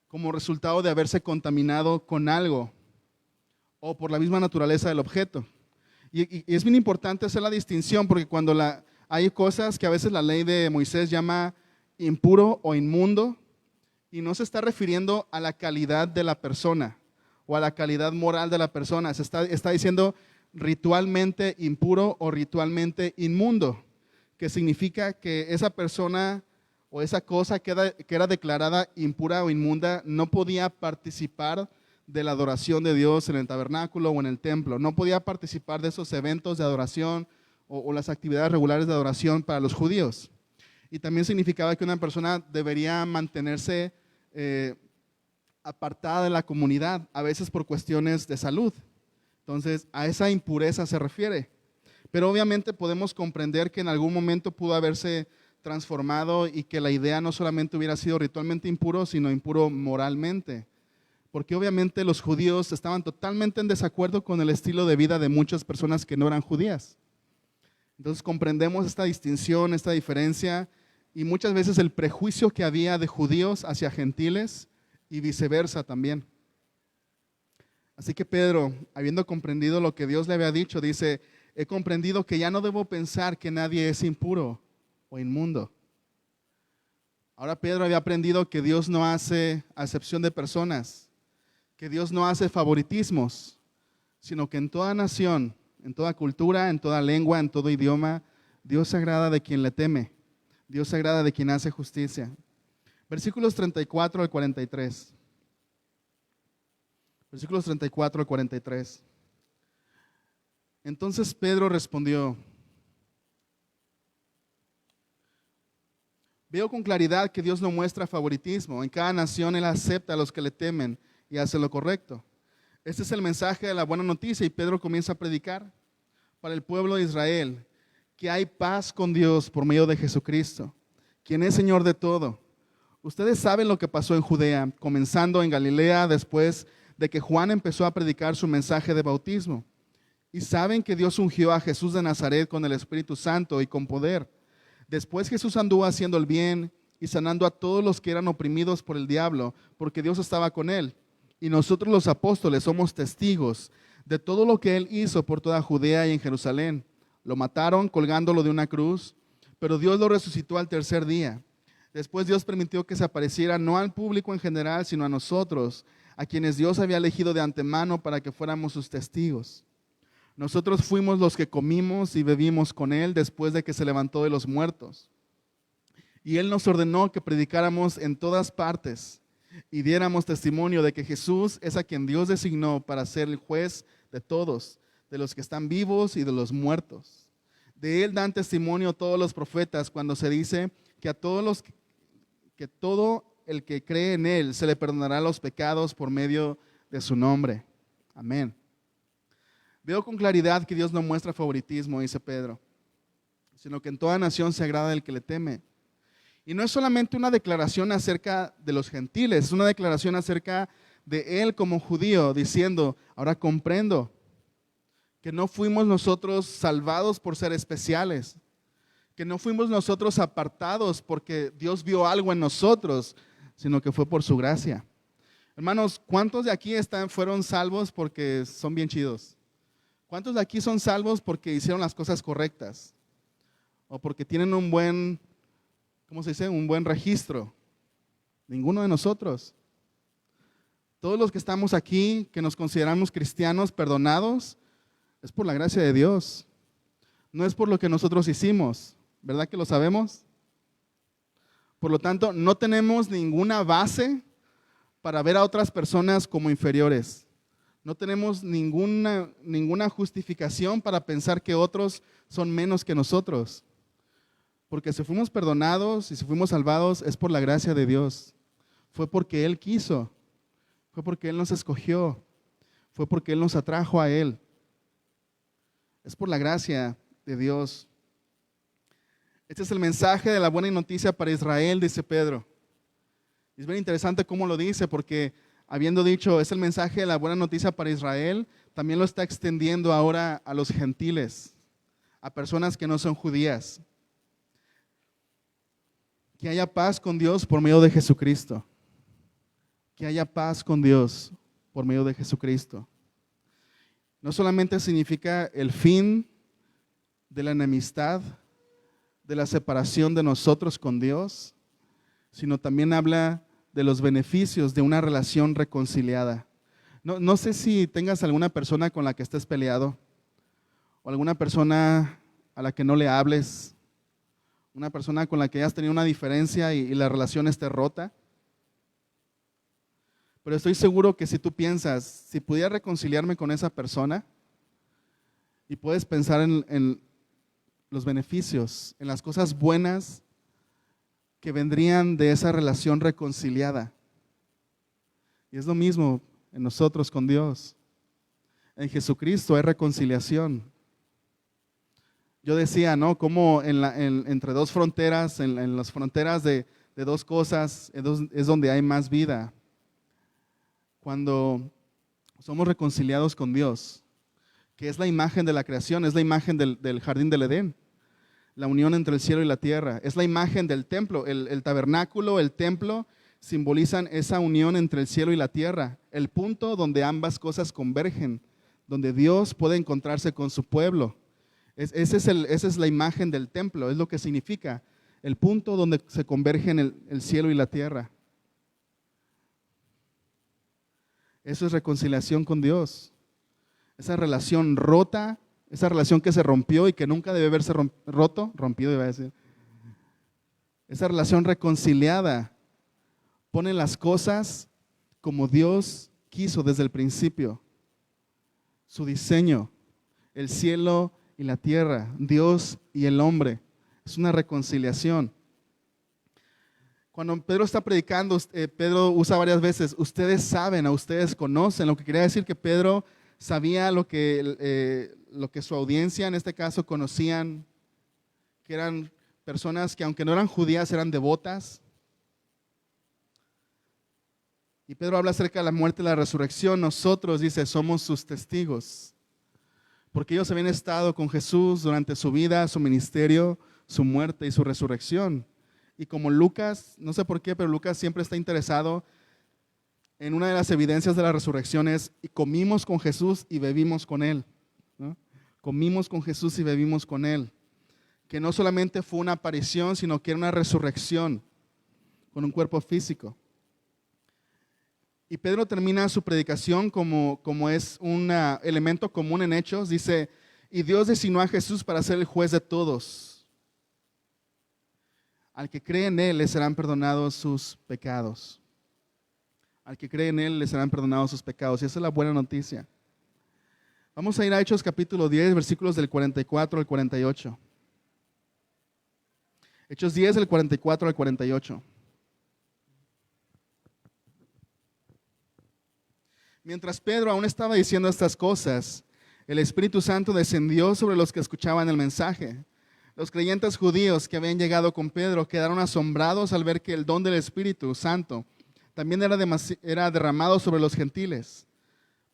como resultado de haberse contaminado con algo o por la misma naturaleza del objeto. Y es bien importante hacer la distinción, porque cuando hay cosas que a veces la ley de Moisés llama impuro o inmundo, y no se está refiriendo a la calidad de la persona o a la calidad moral de la persona, está diciendo ritualmente impuro o ritualmente inmundo, que significa que esa persona o esa cosa que era declarada impura o inmunda no podía participar de la adoración de Dios en el tabernáculo o en el templo, no podía participar de esos eventos de adoración o las actividades regulares de adoración para los judíos. Y también significaba que una persona debería mantenerse apartada de la comunidad, a veces por cuestiones de salud. Entonces, a esa impureza se refiere. Pero obviamente podemos comprender que en algún momento pudo haberse transformado y que la idea no solamente hubiera sido ritualmente impuro, sino impuro moralmente. Porque obviamente los judíos estaban totalmente en desacuerdo con el estilo de vida de muchas personas que no eran judías. Entonces comprendemos esta distinción, esta diferencia, y muchas veces el prejuicio que había de judíos hacia gentiles y viceversa también. Así que Pedro, habiendo comprendido lo que Dios le había dicho, dice: he comprendido que ya no debo pensar que nadie es impuro o inmundo. Ahora Pedro había aprendido que Dios no hace acepción de personas, que Dios no hace favoritismos, sino que en toda nación, en toda cultura, en toda lengua, en todo idioma, Dios se agrada de quien le teme. Dios se agrada de quien hace justicia. Versículos 34 al 43. Versículos 34 al 43. Entonces Pedro respondió: veo con claridad que Dios no muestra favoritismo. En cada nación Él acepta a los que le temen y hace lo correcto. Este es el mensaje de la buena noticia, y Pedro comienza a predicar para el pueblo de Israel que hay paz con Dios por medio de Jesucristo, quien es Señor de todo. Ustedes saben lo que pasó en Judea, comenzando en Galilea después de que Juan empezó a predicar su mensaje de bautismo. Y saben que Dios ungió a Jesús de Nazaret con el Espíritu Santo y con poder. Después Jesús anduvo haciendo el bien y sanando a todos los que eran oprimidos por el diablo, porque Dios estaba con él. Y nosotros los apóstoles somos testigos de todo lo que él hizo por toda Judea y en Jerusalén. Lo mataron colgándolo de una cruz, pero Dios lo resucitó al tercer día. Después Dios permitió que se apareciera no al público en general, sino a nosotros, a quienes Dios había elegido de antemano para que fuéramos sus testigos. Nosotros fuimos los que comimos y bebimos con él después de que se levantó de los muertos. Y él nos ordenó que predicáramos en todas partes y diéramos testimonio de que Jesús es a quien Dios designó para ser el juez de todos, de los que están vivos y de los muertos. De él dan testimonio todos los profetas cuando se dice que todo el que cree en él se le perdonará los pecados por medio de su nombre. Amén. Veo con claridad que Dios no muestra favoritismo, dice Pedro, sino que en toda nación se agrada del que le teme. Y no es solamente una declaración acerca de los gentiles, es una declaración acerca de él como judío, diciendo: ahora comprendo que no fuimos nosotros salvados por ser especiales, que no fuimos nosotros apartados porque Dios vio algo en nosotros, sino que fue por su gracia. Hermanos, ¿cuántos de aquí fueron salvos porque son bien chidos? ¿Cuántos de aquí son salvos porque hicieron las cosas correctas? O porque tienen un buen, ¿cómo se dice? Un buen registro. Ninguno de nosotros. Todos los que estamos aquí, que nos consideramos cristianos perdonados, es por la gracia de Dios. No es por lo que nosotros hicimos. ¿Verdad que lo sabemos? Por lo tanto, no tenemos ninguna base para ver a otras personas como inferiores. No tenemos ninguna justificación para pensar que otros son menos que nosotros. Porque si fuimos perdonados y si fuimos salvados es por la gracia de Dios. Fue porque Él quiso. Fue porque Él nos escogió. Fue porque Él nos atrajo a Él. Es por la gracia de Dios. Este es el mensaje de la buena noticia para Israel, dice Pedro. Es bien interesante cómo lo dice, porque habiendo dicho, es el mensaje de la buena noticia para Israel, también lo está extendiendo ahora a los gentiles, a personas que no son judías. Que haya paz con Dios por medio de Jesucristo. Que haya paz con Dios por medio de Jesucristo. No solamente significa el fin de la enemistad, de la separación de nosotros con Dios, sino también habla de los beneficios de una relación reconciliada. No sé si tengas alguna persona con la que estés peleado, o alguna persona a la que no le hables, una persona con la que hayas tenido una diferencia y la relación esté rota. Pero estoy seguro que si tú piensas, si pudiera reconciliarme con esa persona, y puedes pensar en los beneficios, en las cosas buenas que vendrían de esa relación reconciliada. Y es lo mismo en nosotros con Dios. En Jesucristo hay reconciliación. Yo decía, ¿no? Como entre dos fronteras, en las fronteras de dos cosas, es donde hay más vida. Cuando somos reconciliados con Dios, que es la imagen de la creación, es la imagen del jardín del Edén, la unión entre el cielo y la tierra, es la imagen del templo, el tabernáculo, el templo, simbolizan esa unión entre el cielo y la tierra, el punto donde ambas cosas convergen, donde Dios puede encontrarse con su pueblo. Esa es la imagen del templo, es lo que significa, el punto donde se convergen el cielo y la tierra. Eso es reconciliación con Dios. Esa relación rota, esa relación que se rompió y que nunca debe haberse rompido iba a decir. Esa relación reconciliada pone las cosas como Dios quiso desde el principio. Su diseño, el cielo y la tierra, Dios y el hombre. Es una reconciliación. Cuando Pedro está predicando, Pedro usa varias veces, ustedes saben, o ustedes conocen, lo que quería decir que Pedro sabía lo que su audiencia en este caso conocían, que eran personas que aunque no eran judías, eran devotas. Y Pedro habla acerca de la muerte y la resurrección. Nosotros, dice, somos sus testigos. Porque ellos habían estado con Jesús durante su vida, su ministerio, su muerte y su resurrección. Y como Lucas, no sé por qué, pero Lucas siempre está interesado en una de las evidencias de la resurrección es, y comimos con Jesús y bebimos con Él, ¿no? Comimos con Jesús y bebimos con Él. Que no solamente fue una aparición, sino que era una resurrección con un cuerpo físico. Y Pedro termina su predicación como es un elemento común en Hechos. Dice, y Dios designó a Jesús para ser el juez de todos. Al que cree en Él le serán perdonados sus pecados. Al que cree en Él le serán perdonados sus pecados. Y esa es la buena noticia. Vamos a ir a Hechos capítulo 10, versículos del 44 al 48. Hechos 10, del 44 al 48. Mientras Pedro aún estaba diciendo estas cosas, el Espíritu Santo descendió sobre los que escuchaban el mensaje. Los creyentes judíos que habían llegado con Pedro quedaron asombrados al ver que el don del Espíritu Santo también era derramado sobre los gentiles,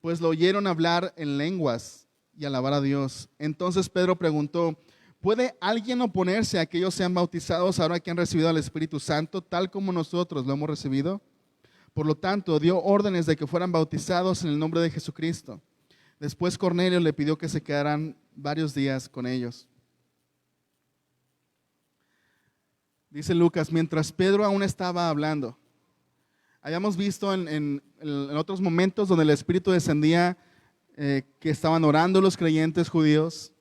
pues lo oyeron hablar en lenguas y alabar a Dios. Entonces Pedro preguntó, ¿puede alguien oponerse a que ellos sean bautizados ahora que han recibido al Espíritu Santo, tal como nosotros lo hemos recibido? Por lo tanto, dio órdenes de que fueran bautizados en el nombre de Jesucristo. Después Cornelio le pidió que se quedaran varios días con ellos. Dice Lucas, mientras Pedro aún estaba hablando, habíamos visto en otros momentos donde el Espíritu descendía, que estaban orando los creyentes judíos.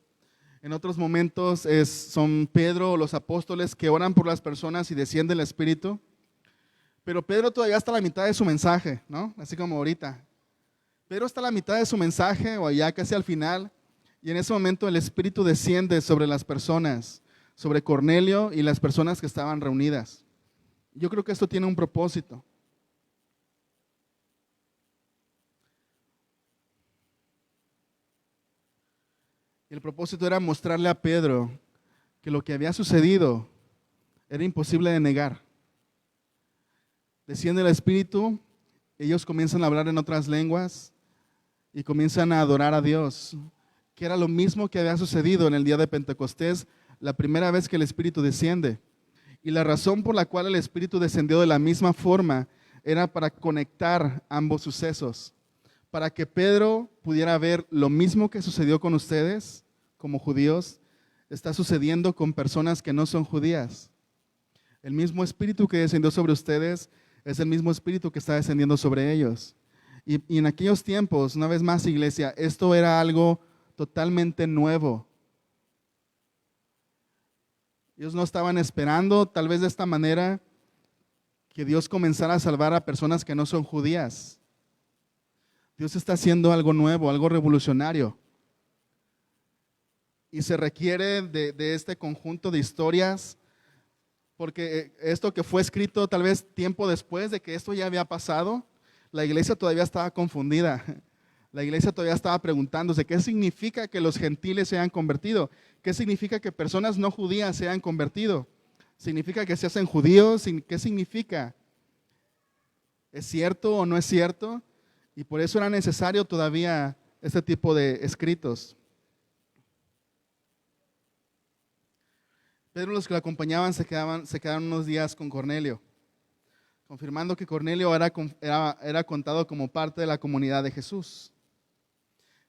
En otros momentos son Pedro o los apóstoles que oran por las personas y desciende el Espíritu. Pero Pedro todavía está a la mitad de su mensaje, ¿no? Así como ahorita. Pedro está a la mitad de su mensaje o ya casi al final. Y en ese momento el Espíritu desciende sobre las personas, sobre Cornelio y las personas que estaban reunidas. Yo creo que esto tiene un propósito. Y el propósito era mostrarle a Pedro que lo que había sucedido era imposible de negar. Desciende el Espíritu, ellos comienzan a hablar en otras lenguas y comienzan a adorar a Dios, que era lo mismo que había sucedido en el día de Pentecostés, la primera vez que el Espíritu desciende. Y la razón por la cual el Espíritu descendió de la misma forma era para conectar ambos sucesos, para que Pedro pudiera ver lo mismo que sucedió con ustedes como judíos, está sucediendo con personas que no son judías. El mismo Espíritu que descendió sobre ustedes es el mismo Espíritu que está descendiendo sobre ellos. Y en aquellos tiempos, una vez más, iglesia, esto era algo totalmente nuevo. Ellos no estaban esperando, tal vez de esta manera, que Dios comenzara a salvar a personas que no son judías. Dios está haciendo algo nuevo, algo revolucionario. Y se requiere de este conjunto de historias, porque esto que fue escrito tal vez tiempo después de que esto ya había pasado, la iglesia todavía estaba confundida. La iglesia todavía estaba preguntándose, ¿qué significa que los gentiles se hayan convertido? ¿Qué significa que personas no judías se hayan convertido? ¿Significa que se hacen judíos? ¿Qué significa? ¿Es cierto o no es cierto? Y por eso era necesario todavía este tipo de escritos. Pedro y los que lo acompañaban se quedaron unos días con Cornelio, confirmando que Cornelio era contado como parte de la comunidad de Jesús.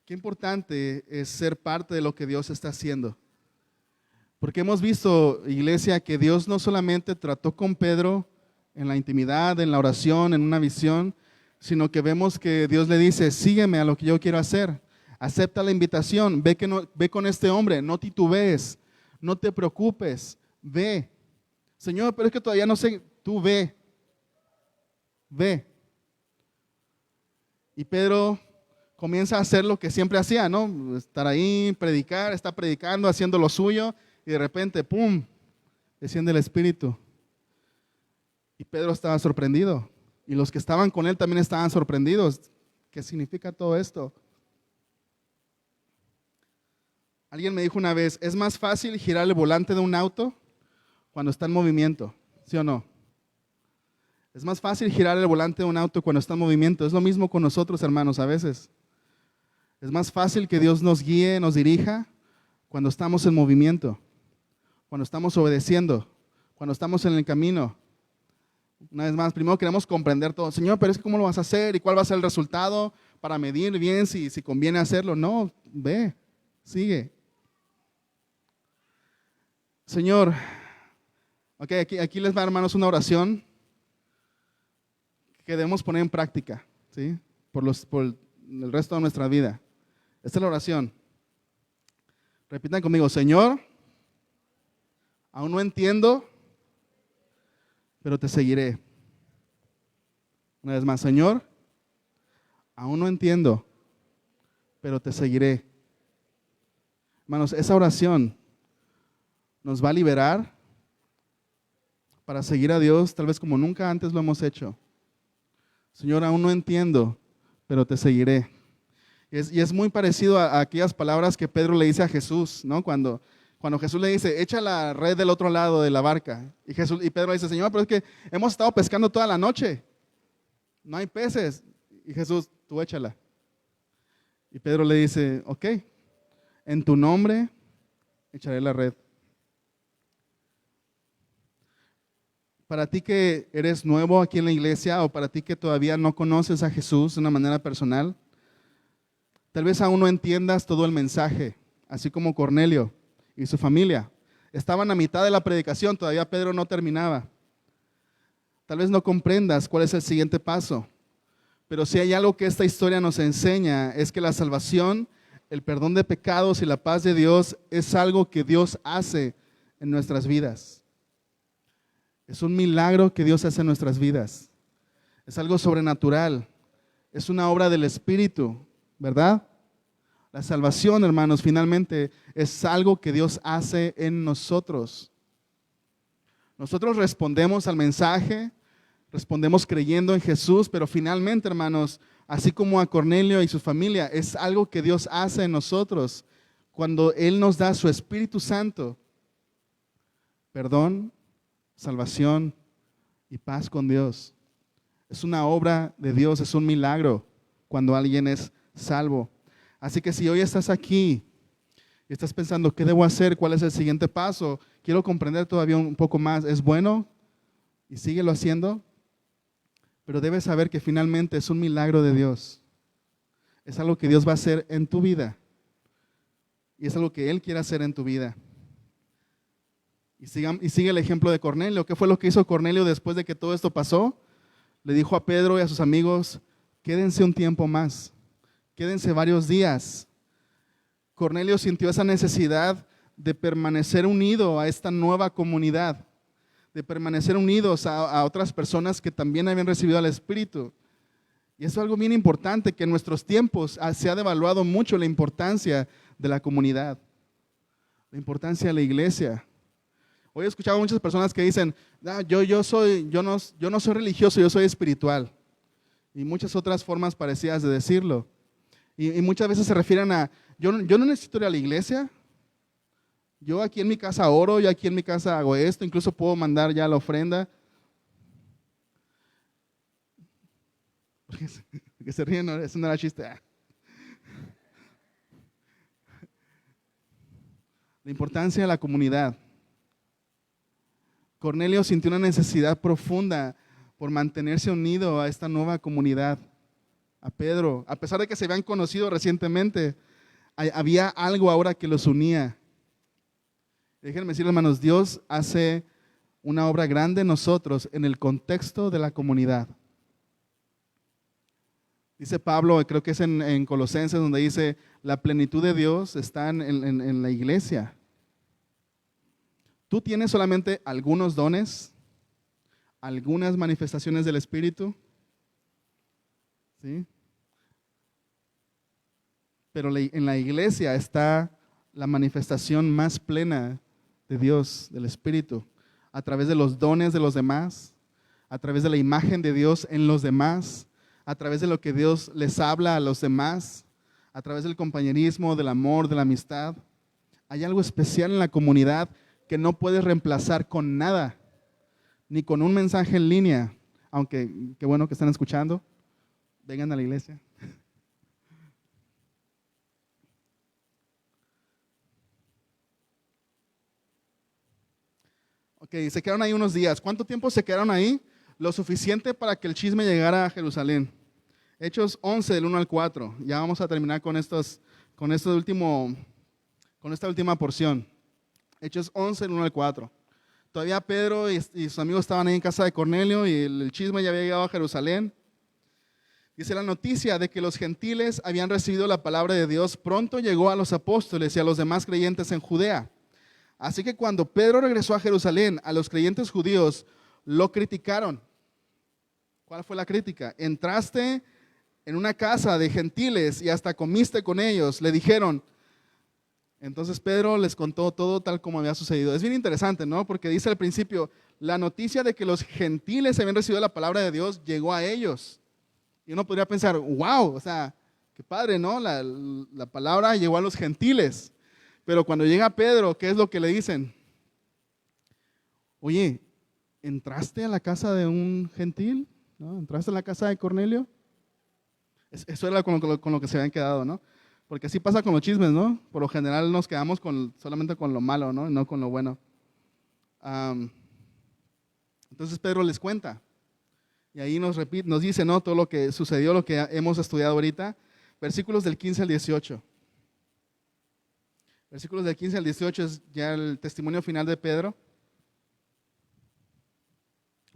Qué importante es ser parte de lo que Dios está haciendo. Porque hemos visto, iglesia, que Dios no solamente trató con Pedro en la intimidad, en la oración, en una visión, sino que vemos que Dios le dice, sígueme a lo que yo quiero hacer. Acepta la invitación, ve con este hombre, no titubees. No te preocupes, ve. Señor, pero es que todavía no sé, tú ve. Y Pedro comienza a hacer lo que siempre hacía, ¿no? Estar ahí, predicar, está predicando, haciendo lo suyo, y de repente, ¡pum!, desciende el Espíritu. Y Pedro estaba sorprendido, y los que estaban con él también estaban sorprendidos. ¿Qué significa todo esto? Alguien me dijo una vez, ¿es más fácil girar el volante de un auto cuando está en movimiento? ¿Sí o no? Es más fácil girar el volante de un auto cuando está en movimiento. Es lo mismo con nosotros, hermanos, a veces. Es más fácil que Dios nos guíe, nos dirija cuando estamos en movimiento, cuando estamos obedeciendo, cuando estamos en el camino. Una vez más, primero queremos comprender todo. Señor, pero es que ¿cómo lo vas a hacer? ¿Y cuál va a ser el resultado para medir bien si conviene hacerlo? No, ve, sigue. Señor, ok, aquí les va, hermanos, una oración que debemos poner en práctica, ¿sí? Por el resto de nuestra vida. Esta es la oración. Repitan conmigo, Señor, aún no entiendo, pero te seguiré. Una vez más, Señor, aún no entiendo, pero te seguiré. Hermanos, esa oración nos va a liberar para seguir a Dios tal vez como nunca antes lo hemos hecho. Señor, aún no entiendo, pero te seguiré. Y es muy parecido a aquellas palabras que Pedro le dice a Jesús, ¿no? Cuando Jesús le dice, echa la red del otro lado de la barca. Y Pedro dice, Señor, pero es que hemos estado pescando toda la noche. No hay peces. Y Jesús, tú échala. Y Pedro le dice, ok, en tu nombre echaré la red. Para ti que eres nuevo aquí en la iglesia o para ti que todavía no conoces a Jesús de una manera personal, tal vez aún no entiendas todo el mensaje, así como Cornelio y su familia. Estaban a mitad de la predicación, todavía Pedro no terminaba. Tal vez no comprendas cuál es el siguiente paso, pero si hay algo que esta historia nos enseña es que la salvación, el perdón de pecados y la paz de Dios es algo que Dios hace en nuestras vidas. Es un milagro que Dios hace en nuestras vidas. Es algo sobrenatural. Es una obra del Espíritu, ¿verdad? La salvación, hermanos, finalmente es algo que Dios hace en nosotros. Nosotros respondemos al mensaje, respondemos creyendo en Jesús, pero finalmente, hermanos, así como a Cornelio y su familia, es algo que Dios hace en nosotros cuando Él nos da su Espíritu Santo. perdón, salvación y paz con Dios. Es una obra de Dios, es un milagro cuando alguien es salvo. Así que si hoy estás aquí y estás pensando, ¿qué debo hacer? ¿Cuál es el siguiente paso? Quiero comprender todavía un poco más. ¿Es bueno? Y síguelo haciendo. Pero debes saber que finalmente es un milagro de Dios. Es algo que Dios va a hacer en tu vida. Y es algo que Él quiere hacer en tu vida. Y sigue el ejemplo de Cornelio. ¿Qué fue lo que hizo Cornelio después de que todo esto pasó? Le dijo a Pedro y a sus amigos, quédense un tiempo más. Quédense varios días. Cornelio sintió esa necesidad de permanecer unido a esta nueva comunidad, de permanecer unidos a otras personas que también habían recibido al Espíritu. Y eso es algo bien importante, que en nuestros tiempos se ha devaluado mucho la importancia de la comunidad, la importancia de la iglesia. Hoy he escuchado a muchas personas que dicen, yo no soy religioso, yo soy espiritual. Y muchas otras formas parecidas de decirlo. Y muchas veces se refieren a, yo no necesito ir a la iglesia. Yo aquí en mi casa oro, yo aquí en mi casa hago esto, incluso puedo mandar ya la ofrenda. Que se ríen, ¿no? Eso no era chiste. La importancia de la comunidad. Cornelio sintió una necesidad profunda por mantenerse unido a esta nueva comunidad. A Pedro, a pesar de que se habían conocido recientemente, había algo ahora que los unía. Déjenme decirles, hermanos, Dios hace una obra grande en nosotros en el contexto de la comunidad. Dice Pablo, creo que es en Colosenses, donde dice, la plenitud de Dios está en la iglesia. Tú tienes solamente algunos dones, algunas manifestaciones del Espíritu, ¿sí? Pero en la iglesia está la manifestación más plena de Dios, del Espíritu, a través de los dones de los demás, a través de la imagen de Dios en los demás, a través de lo que Dios les habla a los demás, a través del compañerismo, del amor, de la amistad. Hay algo especial en la comunidad que no puedes reemplazar con nada, ni con un mensaje en línea, aunque qué bueno que están escuchando, vengan a la iglesia. Ok, se quedaron ahí unos días. ¿Cuánto tiempo se quedaron ahí? Lo suficiente para que el chisme llegara a Jerusalén. Hechos 11, del 1 al 4. Ya vamos a terminar con esta última porción. Hechos 11, del 1 al 4. Todavía Pedro y sus amigos estaban ahí en casa de Cornelio y el chisme ya había llegado a Jerusalén. Dice, la noticia de que los gentiles habían recibido la palabra de Dios pronto llegó a los apóstoles y a los demás creyentes en Judea. Así que cuando Pedro regresó a Jerusalén, a los creyentes judíos lo criticaron. ¿Cuál fue la crítica? Entraste en una casa de gentiles y hasta comiste con ellos, le dijeron. Entonces Pedro les contó todo tal como había sucedido. Es bien interesante, ¿no? Porque dice al principio, la noticia de que los gentiles habían recibido la palabra de Dios llegó a ellos. Y uno podría pensar, wow, o sea, qué padre, ¿no? La palabra llegó a los gentiles. Pero cuando llega Pedro, ¿qué es lo que le dicen? Oye, ¿entraste a la casa de un gentil? ¿No? ¿Entraste a la casa de Cornelio? Eso era con lo que se habían quedado, ¿no? Porque así pasa con los chismes, ¿no? Por lo general nos quedamos solamente con lo malo, ¿no? Y no con lo bueno. Entonces Pedro les cuenta. Y ahí nos dice, ¿no? Todo lo que sucedió, lo que hemos estudiado ahorita. Versículos del 15 al 18. Versículos del 15 al 18 es ya el testimonio final de Pedro.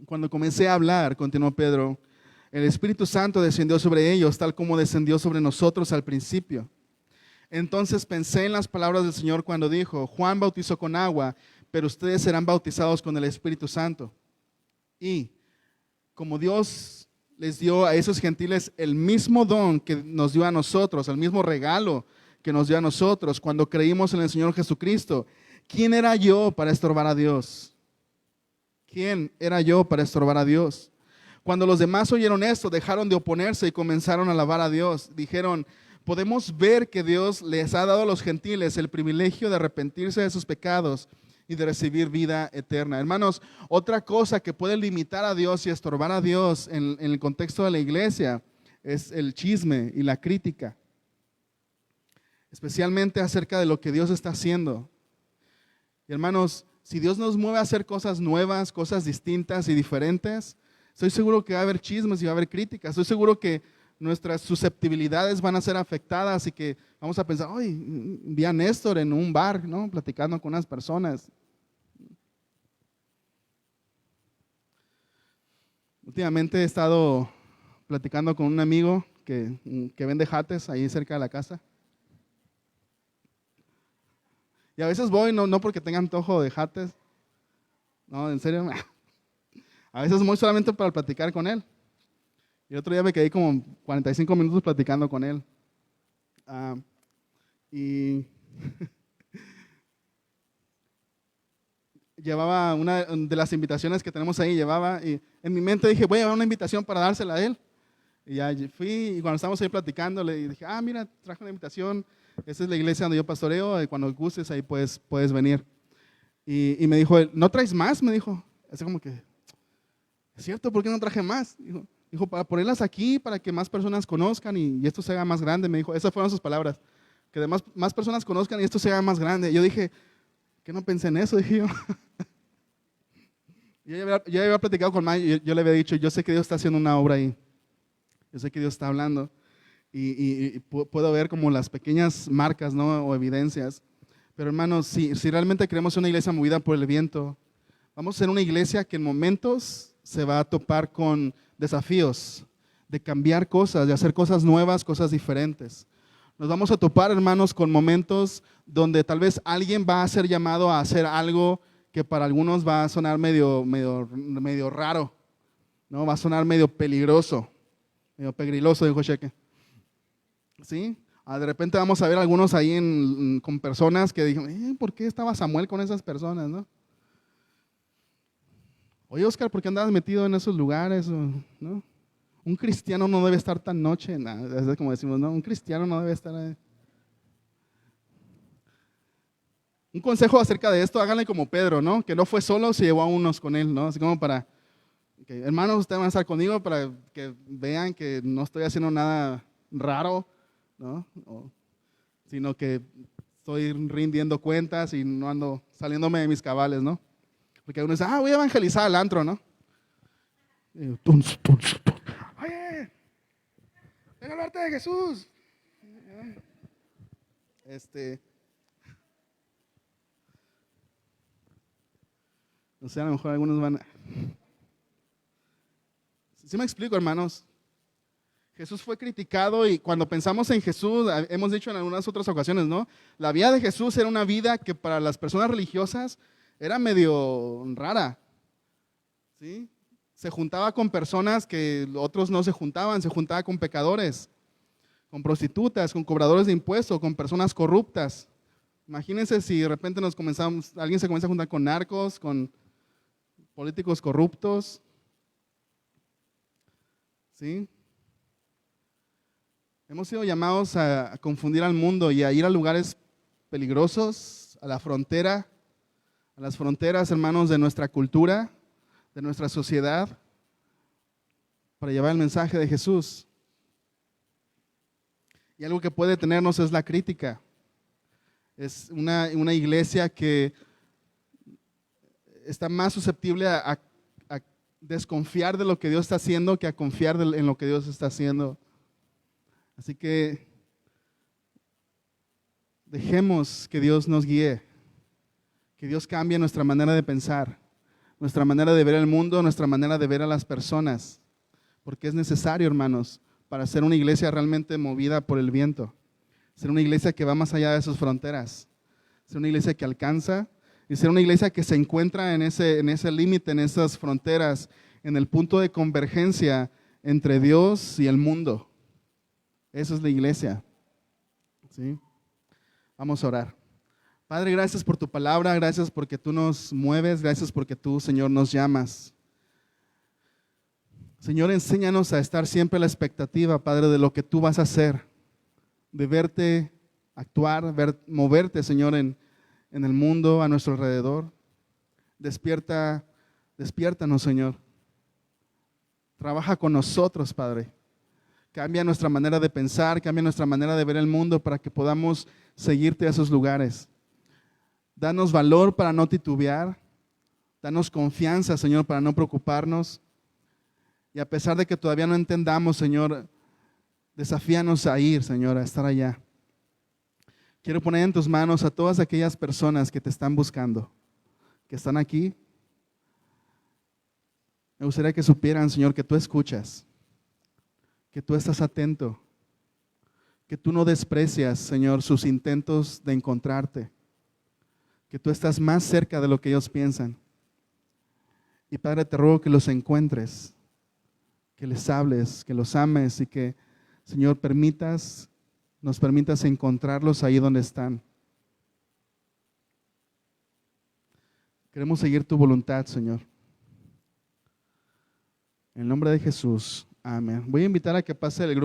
Cuando comencé a hablar, continuó Pedro, el Espíritu Santo descendió sobre ellos, tal como descendió sobre nosotros al principio. Entonces pensé en las palabras del Señor cuando dijo, Juan bautizó con agua, pero ustedes serán bautizados con el Espíritu Santo. Y como Dios les dio a esos gentiles el mismo don que nos dio a nosotros, el mismo regalo que nos dio a nosotros cuando creímos en el Señor Jesucristo, ¿quién era yo para estorbar a Dios? ¿Quién era yo para estorbar a Dios? Cuando los demás oyeron esto, dejaron de oponerse y comenzaron a alabar a Dios. Dijeron, podemos ver que Dios les ha dado a los gentiles el privilegio de arrepentirse de sus pecados y de recibir vida eterna. Hermanos, otra cosa que puede limitar a Dios y estorbar a Dios en el contexto de la iglesia es el chisme y la crítica, especialmente acerca de lo que Dios está haciendo. Y hermanos, si Dios nos mueve a hacer cosas nuevas, cosas distintas y diferentes, estoy seguro que va a haber chismes y va a haber críticas. Estoy seguro que nuestras susceptibilidades van a ser afectadas y que vamos a pensar, hoy vi a Néstor en un bar, ¿no? Platicando con unas personas. Últimamente he estado platicando con un amigo que vende jates ahí cerca de la casa. Y a veces voy, no porque tenga antojo de jates, no, en serio, a veces voy solamente para platicar con él. Y el otro día me quedé como 45 minutos platicando con él. Y llevaba una de las invitaciones que tenemos ahí, y en mi mente dije, voy a llevar una invitación para dársela a él. Y ya fui, y cuando estábamos ahí platicando, le dije, mira, traje una invitación, esa es la iglesia donde yo pastoreo, y cuando gustes ahí puedes venir. Y me dijo, ¿no traes más? Me dijo, así como que, ¿es cierto? ¿Por qué no traje más? Dijo, para ponerlas aquí, para que más personas conozcan y esto se haga más grande. Me dijo, esas fueron sus palabras, que además más personas conozcan y esto se haga más grande. Yo dije, ¿qué no pensé en eso? Dije yo. Yo había platicado con May, yo le había dicho, yo sé que Dios está haciendo una obra ahí. Yo sé que Dios está hablando y puedo ver como las pequeñas marcas, ¿no? O evidencias. Pero hermanos, si realmente queremos ser una iglesia movida por el viento, vamos a ser una iglesia que en momentos se va a topar con desafíos de cambiar cosas, de hacer cosas nuevas, cosas diferentes. Nos vamos a topar, hermanos, con momentos donde tal vez alguien va a ser llamado a hacer algo que para algunos va a sonar medio raro, ¿no? Va a sonar medio peligroso. Medio pegriloso, dijo Cheque. ¿Sí? De repente vamos a ver algunos ahí con personas que dijeron, ¿por qué estaba Samuel con esas personas, no? Oye, Oscar, ¿por qué andabas metido en esos lugares? ¿No? Un cristiano no debe estar tan noche, es como decimos, ¿no? Un cristiano no debe estar ahí. Un consejo acerca de esto, háganle como Pedro, ¿no? Que no fue solo, se llevó a unos con él, ¿no? Así como para, hermanos, ustedes van a estar conmigo para que vean que no estoy haciendo nada raro, ¿no? Sino que estoy rindiendo cuentas y no ando saliéndome de mis cabales, ¿no? Porque uno dice, voy a evangelizar al antro, ¿no? Y yo, oye, ven a hablarte de Jesús. O sea, a lo mejor algunos van a... ¿Sí me explico, hermanos? Jesús fue criticado y cuando pensamos en Jesús, hemos dicho en algunas otras ocasiones, ¿no? La vida de Jesús era una vida que para las personas religiosas era medio rara, ¿sí? Se juntaba con personas que otros no se juntaban, se juntaba con pecadores, con prostitutas, con cobradores de impuestos, con personas corruptas. Imagínense si de repente alguien se comienza a juntar con narcos, con políticos corruptos, ¿sí? Hemos sido llamados a confundir al mundo y a ir a lugares peligrosos, a la frontera, a las fronteras, hermanos, de nuestra cultura, de nuestra sociedad, para llevar el mensaje de Jesús. Y algo que puede detenernos es la crítica. Es una iglesia que está más susceptible a desconfiar de lo que Dios está haciendo que a confiar en lo que Dios está haciendo. Así que dejemos que Dios nos guíe, que Dios cambie nuestra manera de pensar, nuestra manera de ver el mundo, nuestra manera de ver a las personas, porque es necesario, hermanos, para ser una iglesia realmente movida por el viento, ser una iglesia que va más allá de sus fronteras, ser una iglesia que alcanza y ser una iglesia que se encuentra en ese límite, en esas fronteras, en el punto de convergencia entre Dios y el mundo. Esa es la iglesia, ¿sí? Vamos a orar. Padre, gracias por tu palabra, gracias porque tú nos mueves, gracias porque tú, Señor, nos llamas. Señor, enséñanos a estar siempre a la expectativa, Padre, de lo que tú vas a hacer, de verte actuar, moverte, Señor, en el mundo a nuestro alrededor. Despiértanos, Señor. Trabaja con nosotros, Padre. Cambia nuestra manera de pensar, cambia nuestra manera de ver el mundo para que podamos seguirte a esos lugares. Danos valor para no titubear. Danos confianza, Señor, para no preocuparnos. Y a pesar de que todavía no entendamos, Señor, desafíanos a ir, Señor, a estar allá. Quiero poner en tus manos a todas aquellas personas que te están buscando, que están aquí. Me gustaría que supieran, Señor, que tú escuchas, que tú estás atento, que tú no desprecias, Señor, sus intentos de encontrarte, que tú estás más cerca de lo que ellos piensan. Y Padre, te ruego que los encuentres, que les hables, que los ames y que, Señor, nos permitas encontrarlos ahí donde están. Queremos seguir tu voluntad, Señor. En el nombre de Jesús, amén. Voy a invitar a que pase el grupo.